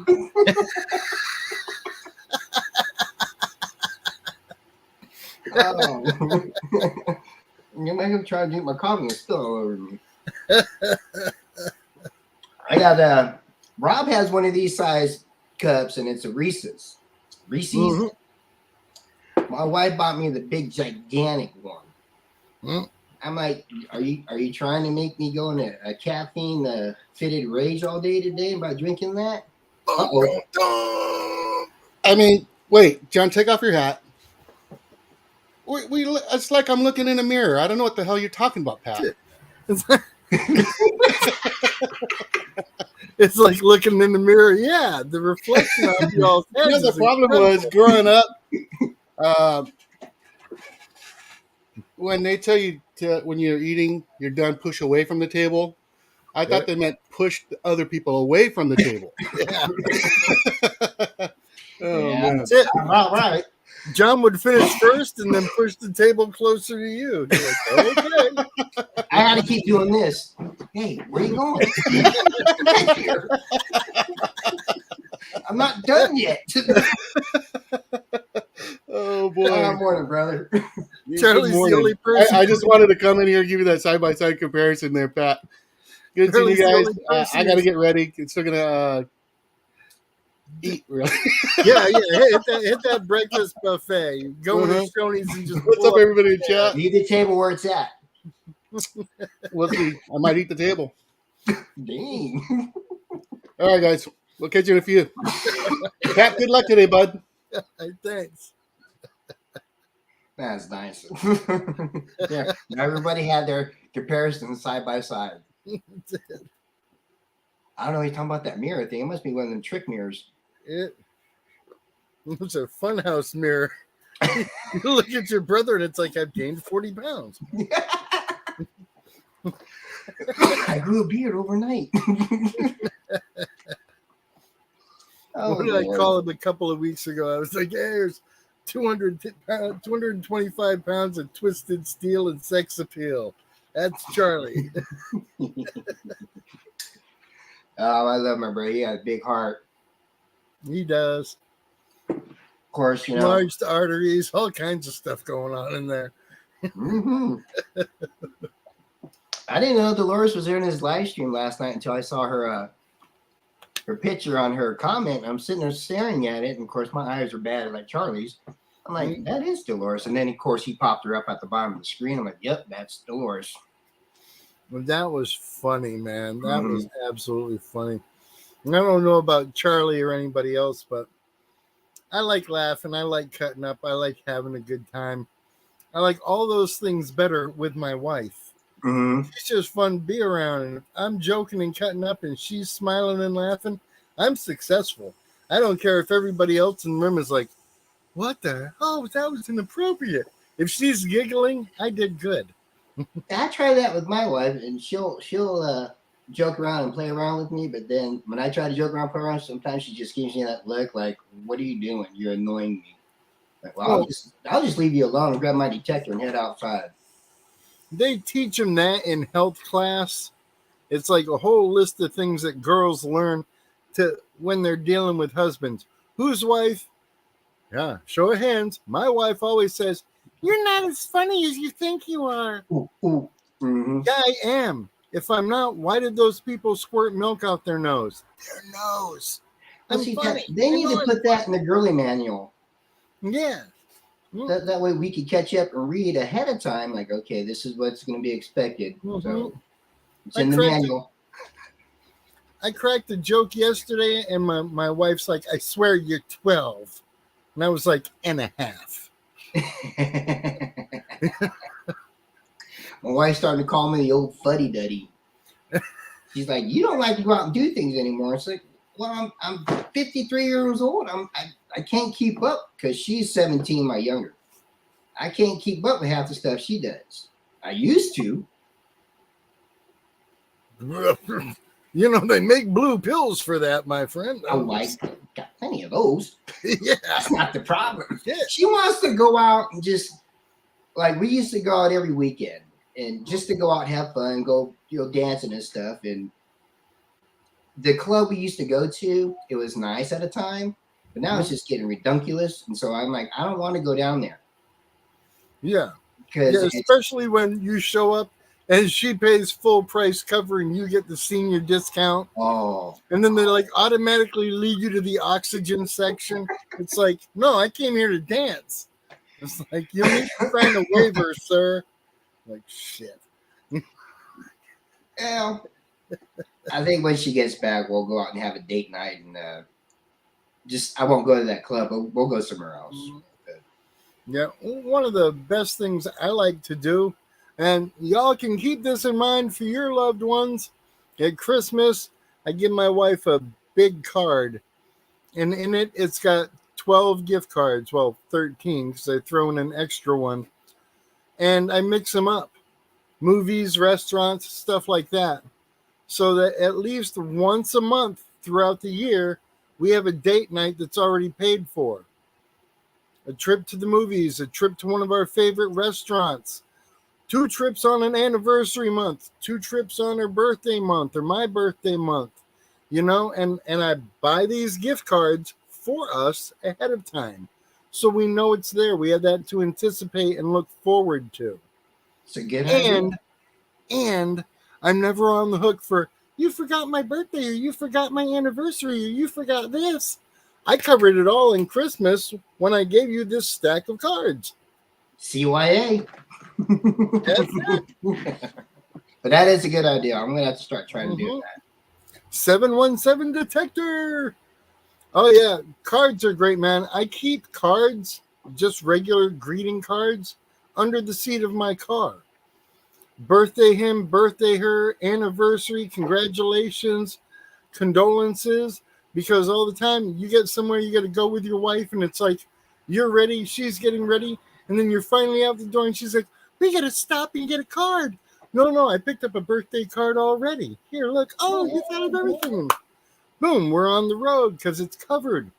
Oh. You might have tried to drink my coffee and spill all over me. I got Rob has one of these size cups, and it's a Reese's. Mm-hmm. My wife bought me the big gigantic one. Mm. I'm like, are you trying to make me go into a caffeine fitted rage all day today by drinking that? Uh-oh. I mean, wait, John, take off your hat. It's like I'm looking in a mirror. I don't know what the hell you're talking about, Pat. It's like looking in the mirror. Yeah, the reflection of y'all's heads. You know, the is problem incredible. was growing up, when they tell you when you're eating, you're done, push away from the table. I thought they meant push the other people away from the table. Yeah. Oh, Yeah. man. That's it. All right. John would finish first and then push the table closer to you. You're like, okay. I had to keep doing this. Hey, where you going? Right here. I'm not done yet. Oh, boy. Morning, brother. Charlie's Good morning. the only person. I just wanted to come in here and give you that side-by-side comparison there, Pat. Good seeing you Charlie's the guys. only person I got to get ready. It's still going to eat, really. Yeah. Hit that breakfast buffet. You go to Shoney's and just What's pull up, everybody in chat? Leave the table where it's at. We'll see. I might eat the table. Dang. All right, guys. We'll catch you in a few. Pat, good luck today, bud. Thanks. That's nice. Yeah. Everybody had their comparisons side by side. I don't know. He's talking about that mirror thing. It must be one of them trick mirrors. It's a funhouse mirror. You look at your brother and it's like, I've gained 40 pounds. I grew a beard overnight. Oh, What did I Lord. call him a couple of weeks ago? I was like, hey, there's 225 pounds of twisted steel and sex appeal. That's Charlie. Oh, I love my brother. He had a big heart. He does. Of course, you know. Enlarged arteries, all kinds of stuff going on in there. Mhm. I didn't know Dolores was there in his live stream last night until I saw her picture on her comment. I'm sitting there staring at it, and of course my eyes are bad like Charlie's. I'm like, that is Dolores. And then of course he popped her up at the bottom of the screen. I'm like, yep, that's Dolores. Well, that was funny, man. That was absolutely funny. And I don't know about Charlie or anybody else, but I like laughing. I like cutting up. I like having a good time. I like all those things better with my wife. Mm-hmm. It's just fun to be around. And if I'm joking and cutting up and she's smiling and laughing, I'm successful. I don't care if everybody else in the room is like, what the? Oh, that was inappropriate. If she's giggling, I did good. I try that with my wife, and she'll joke around and play around with me. But then when I try to joke around, play around, sometimes she just gives me that look like, "What are you doing? You're annoying me." Like, well, I'll just leave you alone and grab my detector and head outside. They teach them that in health class. It's like a whole list of things that girls learn to when they're dealing with husbands. Whose wife? Yeah, show of hands. My wife always says, "You're not as funny as you think you are." Ooh, ooh. Mm-hmm. Yeah, I am. If I'm not, why did those people squirt milk out their nose? Their nose. Well, I'm see, funny. they I need know to I'm put that in the girly manual. Yeah. That way we could catch up and read ahead of time. Like, okay, this is what's going to be expected. Mhm. So it's in the manual. I cracked a joke yesterday, and my wife's like, I swear you're 12. And I was like, and a half. My wife's starting to call me the old fuddy-duddy. She's like, you don't like to go out and do things anymore. It's like, well, I'm 53 years old. I can't keep up because she's 17, my younger. I can't keep up with half the stuff she does. I used to. You know, they make blue pills for that, my friend. Oh, I got plenty of those. Yeah. That's not the problem. Yeah. She wants to go out and just, like, we used to go out every weekend and just to go out and have fun, go, dancing and stuff. And the club we used to go to, it was nice at a time, but now it's just getting redunculous. And so I'm like, I don't want to go down there. Yeah. Because especially when you show up and she pays full price cover and you get the senior discount. Oh. And then they like automatically lead you to the oxygen section. It's like, no, I came here to dance. It's like, you need to sign a waiver, sir. Like, shit. Well, I think when she gets back, we'll go out and have a date night and I won't go to that club, but we'll go somewhere else. Yeah, one of the best things I like to do, and y'all can keep this in mind for your loved ones. At Christmas, I give my wife a big card, and in it, it's got 12 gift cards. Well, 13, because I throw in an extra one. And I mix them up. Movies, restaurants, stuff like that. So that at least once a month throughout the year, we have a date night that's already paid for. A trip to the movies, a trip to one of our favorite restaurants, 2 trips on an anniversary month, 2 trips on her birthday month or my birthday month, and I buy these gift cards for us ahead of time. So we know it's there. We have that to anticipate and look forward to. It's a good idea. And I'm never on the hook for, you forgot my birthday or you forgot my anniversary or you forgot this. I covered it all in Christmas when I gave you this stack of cards. CYA. That's it. But that is a good idea. I'm going to have to start trying to do that. 717 detector. Oh, yeah. Cards are great, man. I keep cards, just regular greeting cards, under the seat of my car. Birthday him, birthday her, anniversary, congratulations. condolences, because all the time you get somewhere, you got to go with your wife, and it's like you're ready, she's getting ready, and then you're finally out the door, and she's like, "We got to stop and get a card." No, I picked up a birthday card already. Here, look. Oh, you thought of everything. Boom, we're on the road because it's covered.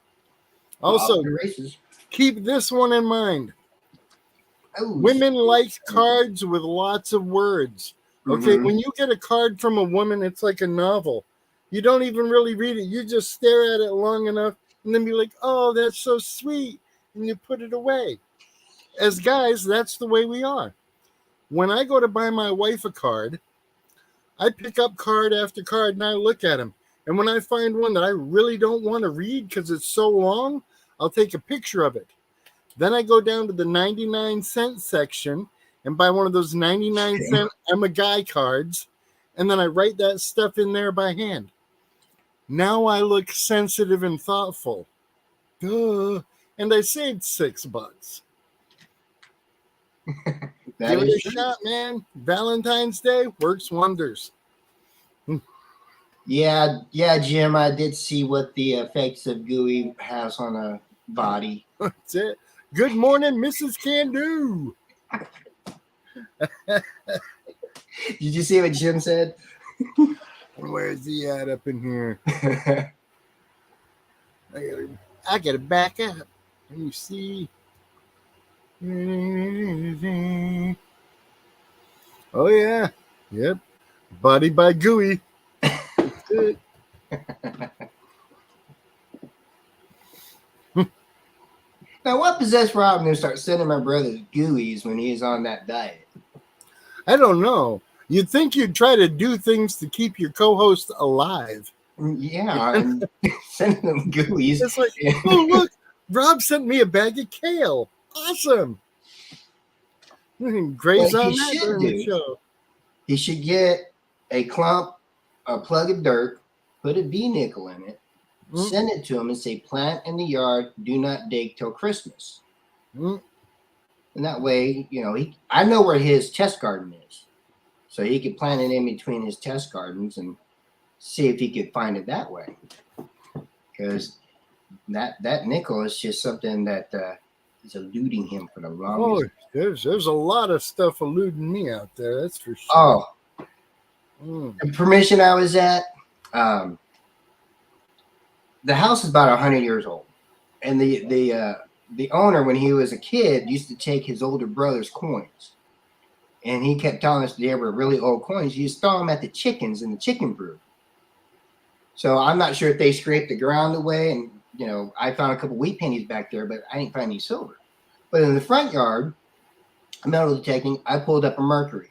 Also, races. keep this one in mind. Oh, Women like cards with lots of words. Okay, Mhm. when you get a card from a woman, it's like a novel. You don't even really read it. You just stare at it long enough and then be like, "Oh, that's so sweet," and you put it away. As guys, that's the way we are. When I go to buy my wife a card, I pick up card after card and I look at them. And when I find one that I really don't want to read because it's so long, I'll take a picture of it. Then I go down to the 99-cent section and buy one of those 99-cent I'm a guy cards. And then I write that stuff in there by hand. Now I look sensitive and thoughtful. Duh. And I saved $6. That Give it is a true. shot, man. Valentine's Day works wonders. Yeah, Jim. I did see what the effects of gooey has on a body. That's it. Good morning, Mrs. Can-Do. Did you see what Jim said? Where's he at up in here? I gotta back up. Let me see. Oh yeah. Yep. Buddy by Gooey. That's it. Now, what possessed Robin to start sending my brother gooeys when he is on that diet? I don't know. You'd think you'd try to do things to keep your co-host alive. Yeah, and sending them gooeys. It's like, oh look, Rob sent me a bag of kale. Awesome. We can graze What on he that should during the do- show. He should get a plug of dirt, put a V nickel in it, Mm. send it to him, and say, "Plant in the yard. Do not dig till Christmas." Mm. And that way, I know where his test garden is, so he could plant it in between his test gardens and see if he could find it that way. Because that nickel is just something that is eluding him for the Oh, longest. there's a lot of stuff eluding me out there. That's for sure. Oh, Mm. the permission I was at, the house is about 100 years old, and the owner, when he was a kid, used to take his older brother's coins, and he kept telling us they were really old coins. He used to throw them at the chickens in the chicken brood. So I'm not sure if they scraped the ground away, and I found a couple wheat pennies back there, but I didn't find any silver. But in the front yard, metal detecting, I pulled up a mercury,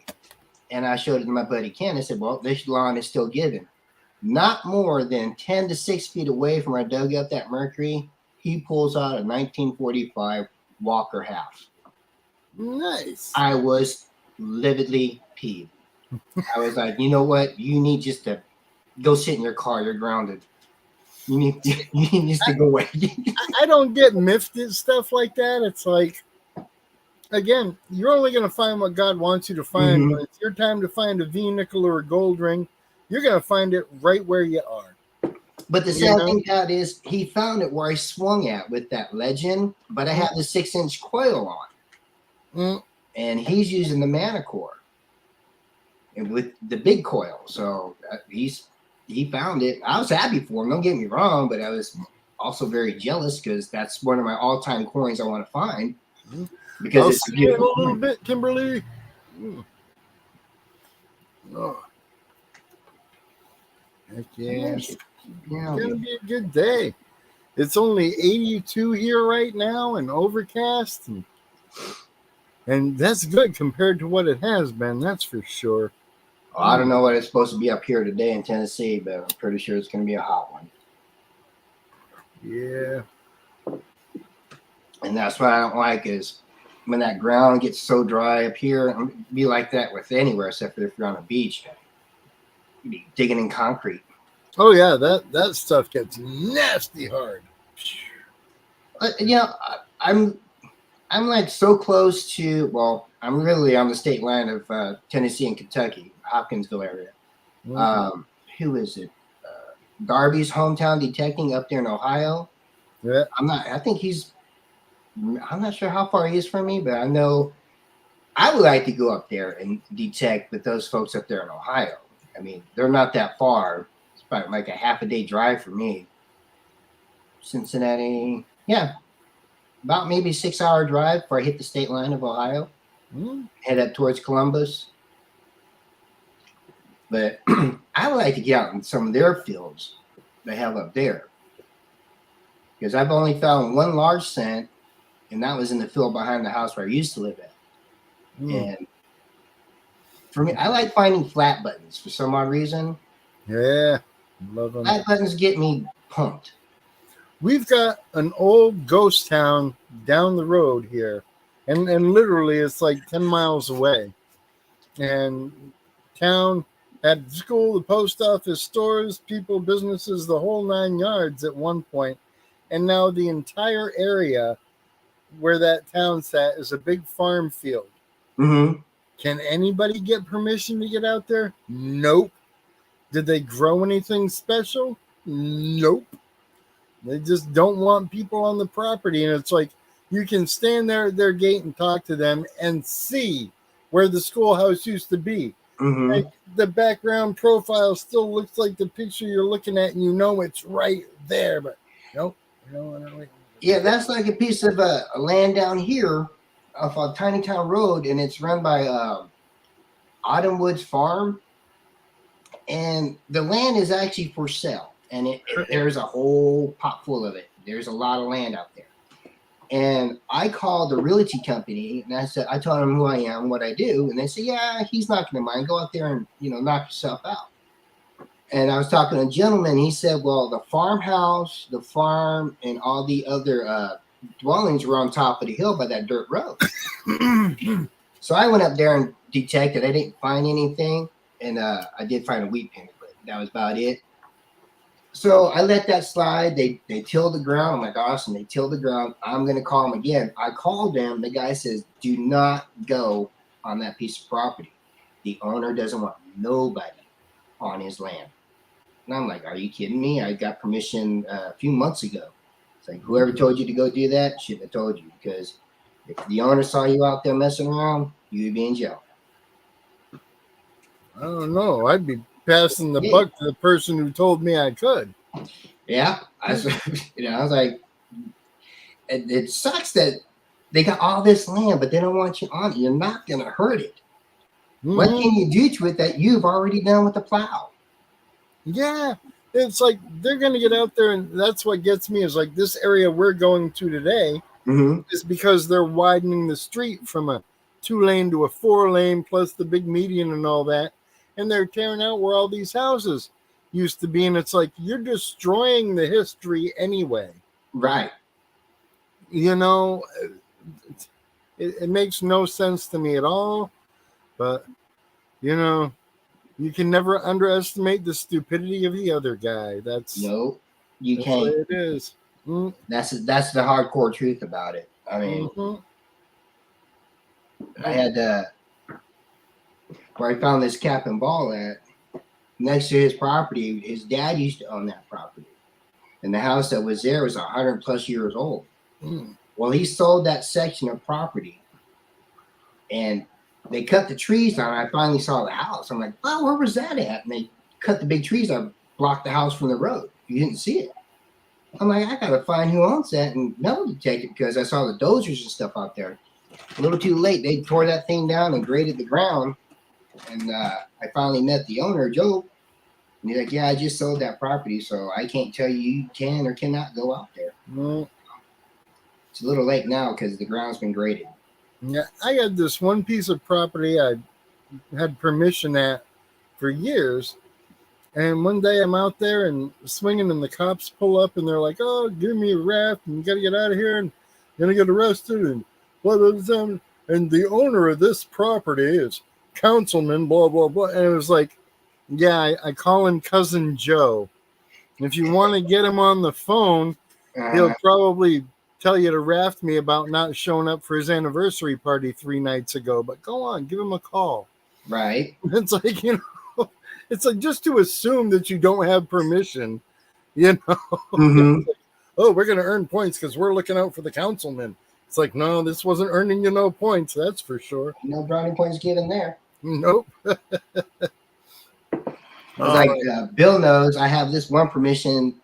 and I showed it to my buddy Ken. I said, "Well, this lawn is still given." Not more than 10 to 6 feet away from where I dug up that mercury, he pulls out a 1945 Walker half. Nice. I was lividly peeved. I was like, you know what? You need just to go sit in your car. You're grounded. You need just to go away. I don't get miffed at stuff like that. It's like, again, you're only going to find what God wants you to find. Mhm. When it's your time to find a V nickel or a gold ring, you're going to find it right where you are. But the sad thing about it is he found it where I swung at with that legend, but I have the 6-inch coil on. Mm. And he's using the Manicore and with the big coil. So he found it. I was happy for him. Don't get me wrong, but I was also very jealous because that's one of my all-time coins I want to find. Because I'll it's see you in a beautiful. little bit, Kimberly. Mm. Oh. Heck yeah. It's Yeah. going to be a good day. It's only 82 here right now and overcast. And that's good compared to what it has been. That's for sure. I don't know what it's supposed to be up here today in Tennessee, but I'm pretty sure it's going to be a hot one. Yeah. And that's what I don't like is when that ground gets so dry up here. It'd be like that with anywhere except for if you're on a beach. You'd be digging in concrete. Oh yeah, that stuff gets nasty hard. I'm like so close to. Well, I'm really on the state line of Tennessee and Kentucky, Hopkinsville area. Mhm. Who is it? Darby's hometown detecting up there in Ohio. Yeah. I'm not sure how far he is from me, but I know I would like to go up there and detect with those folks up there in Ohio. I mean, they're not that far. It's about like a half a day drive for me. Cincinnati, yeah, about maybe 6 hour drive before I hit the state line of Ohio. Head up towards Columbus. But I would like to get out in some of their fields they have up there. Because I've only found one large scent, and that was in the field behind the house where I used to live at. And for me, I like finding flat buttons for some odd reason. Yeah. Love them. Flat buttons get me pumped. We've got an old ghost town down the road here. And literally it's like 10 miles away. And town had school, the post office, stores, people, businesses, the whole 9 yards at one point. And now the entire area where that town sat is a big farm field. Mm-hmm. Can anybody get permission to get out there? Nope. Did they grow anything special? Nope. They just don't want people on the property. And it's like you can stand there at their gate and talk to them and see where the schoolhouse used to be. Mm-hmm. Like the background profile still looks like the picture you're looking at, and you know it's right there. But nope. Yeah, that's like a piece of land down here off a Tiny Town Road, and it's run by Autumn Woods Farm. And the land is actually for sale, and there's a whole pot full of it. There's a lot of land out there. And I called the realty company, and I told them who I am, what I do, and they said, yeah, he's not going to mind. Go out there and, knock yourself out. And I was talking to a gentleman. He said, well, the farmhouse, the farm, and all the other dwellings were on top of the hill by that dirt road. So I went up there and detected. I didn't find anything. And I did find a wheat penny, but that was about it. So I let that slide. They tilled the ground. I'm like, awesome. They tilled the ground. I'm going to call them again. I called them. The guy says, do not go on that piece of property. The owner doesn't want nobody on his land. And I'm like, are you kidding me? I got permission a few months ago. It's like, whoever told you to go do that shouldn't have told you, because if the owner saw you out there messing around, you would be in jail. I don't know. I'd be passing the buck to the person who told me I could. Yeah. I was like, it sucks that they got all this land, but they don't want you on it. You're not going to hurt it. Mm-hmm. What can you do to it that you've already done with the plow? Yeah, it's like they're going to get out there, and that's what gets me is like this area we're going to today is because they're widening the street from a 2-lane to a 4-lane plus the big median and all that, and they're tearing out where all these houses used to be, and it's like you're destroying the history anyway. Right. It makes no sense to me at all, but you can never underestimate the stupidity of the other guy. No, you can't. It is. That's the hardcore truth about it. I mean, I had where I found this cap and ball at next to his property. His dad used to own that property, and the house that was there was 100+ years old. Well, he sold that section of property, and they cut the trees down. I finally saw the house. I'm like, oh, where was that at? And they cut the big trees that blocked the house from the road. You didn't see it. I'm like, I got to find who owns that and metal detect it, because I saw the dozers and stuff out there. A little too late. They tore that thing down and graded the ground. And I finally met the owner, Joe. And he's like, yeah, I just sold that property, so I can't tell you can or cannot go out there. It's a little late now because the ground's been graded. Yeah, I had this one piece of property I had permission at for years. And one day I'm out there and swinging, and the cops pull up, and they're like, oh, give me a raft, and you got to get out of here, and you're going to get arrested, and blah, blah, blah. And the owner of this property is Councilman, blah, blah, blah. And it was like, yeah, I call him Cousin Joe. And if you want to get him on the phone, he'll probably tell you to raft me about not showing up for his anniversary party 3 nights ago. But go on, give him a call. Right. It's like, it's like just to assume that you don't have permission You know, Mhm. oh, we're going to earn points because we're looking out for the councilman. It's like, no, this wasn't earning you no points. That's for sure. No brownie points given there. Nope. Like Bill knows, I have this one permission.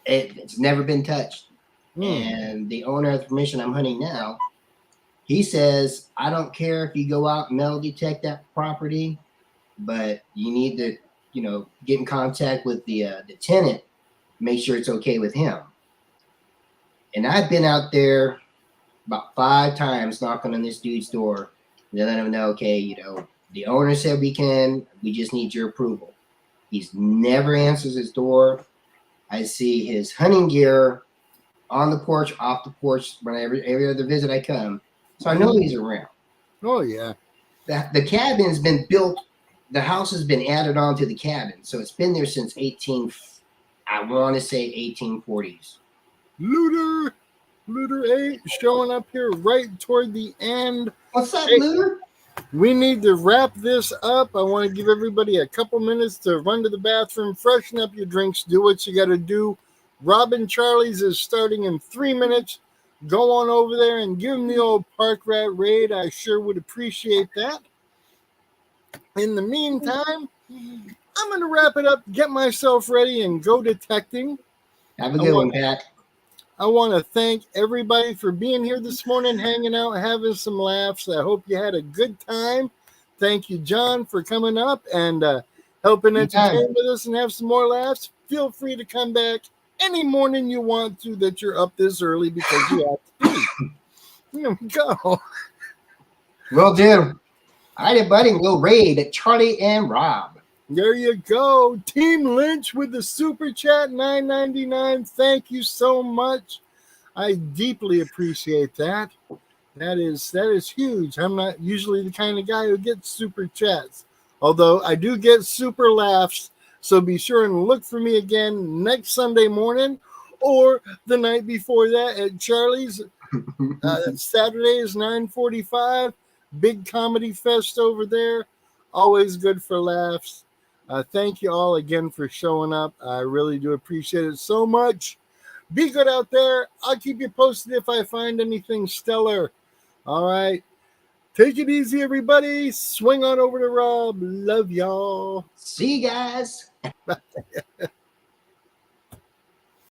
It's never been touched. And the owner of the permission I'm hunting now, he says, I don't care if you go out and metal detect that property, but you need to, get in contact with the tenant, make sure it's okay with him. And I've been out there about 5 times knocking on this dude's door, and letting him know, okay, the owner said we just need your approval. He's never answers his door. I see his hunting gear on the porch, off the porch, whenever every other visit I come. So I know he's around. Oh, yeah. The cabin's been built. The house has been added on to the cabin. So it's been there since 1840s. Looter 8 showing up here right toward the end. What's up, Hey, Looter? we need to wrap this up. I want to give everybody a couple minutes to run to the bathroom, freshen up your drinks, do what you got to do. Robin Charlie's is starting in 3 minutes. Go on over there and give them the old Park Rat raid. I sure would appreciate that. In the meantime, I'm going to wrap it up, get myself ready, and go detecting. Have a good one, Pat. I want to thank everybody for being here this morning, hanging out, having some laughs. I hope you had a good time. Thank you, John, for coming up and helping entertain with us and have some more laughs. Feel free to come back any morning you want to that you're up this early because you have to pee. Here we go. Will do. All right, buddy. We'll raid at Charlie and Rob. There you go. Team Lynch with the super chat, $9.99. Thank you so much. I deeply appreciate that. That is huge. I'm not usually the kind of guy who gets super chats, although I do get super laughs. So be sure and look for me again next Sunday morning or the night before that at Charlie's. Saturday is 9:45. Big comedy fest over there. Always good for laughs. Thank you all again for showing up. I really do appreciate it so much. Be good out there. I'll keep you posted if I find anything stellar. All right. Take it easy, everybody. Swing on over to Rob. Love y'all. See you guys.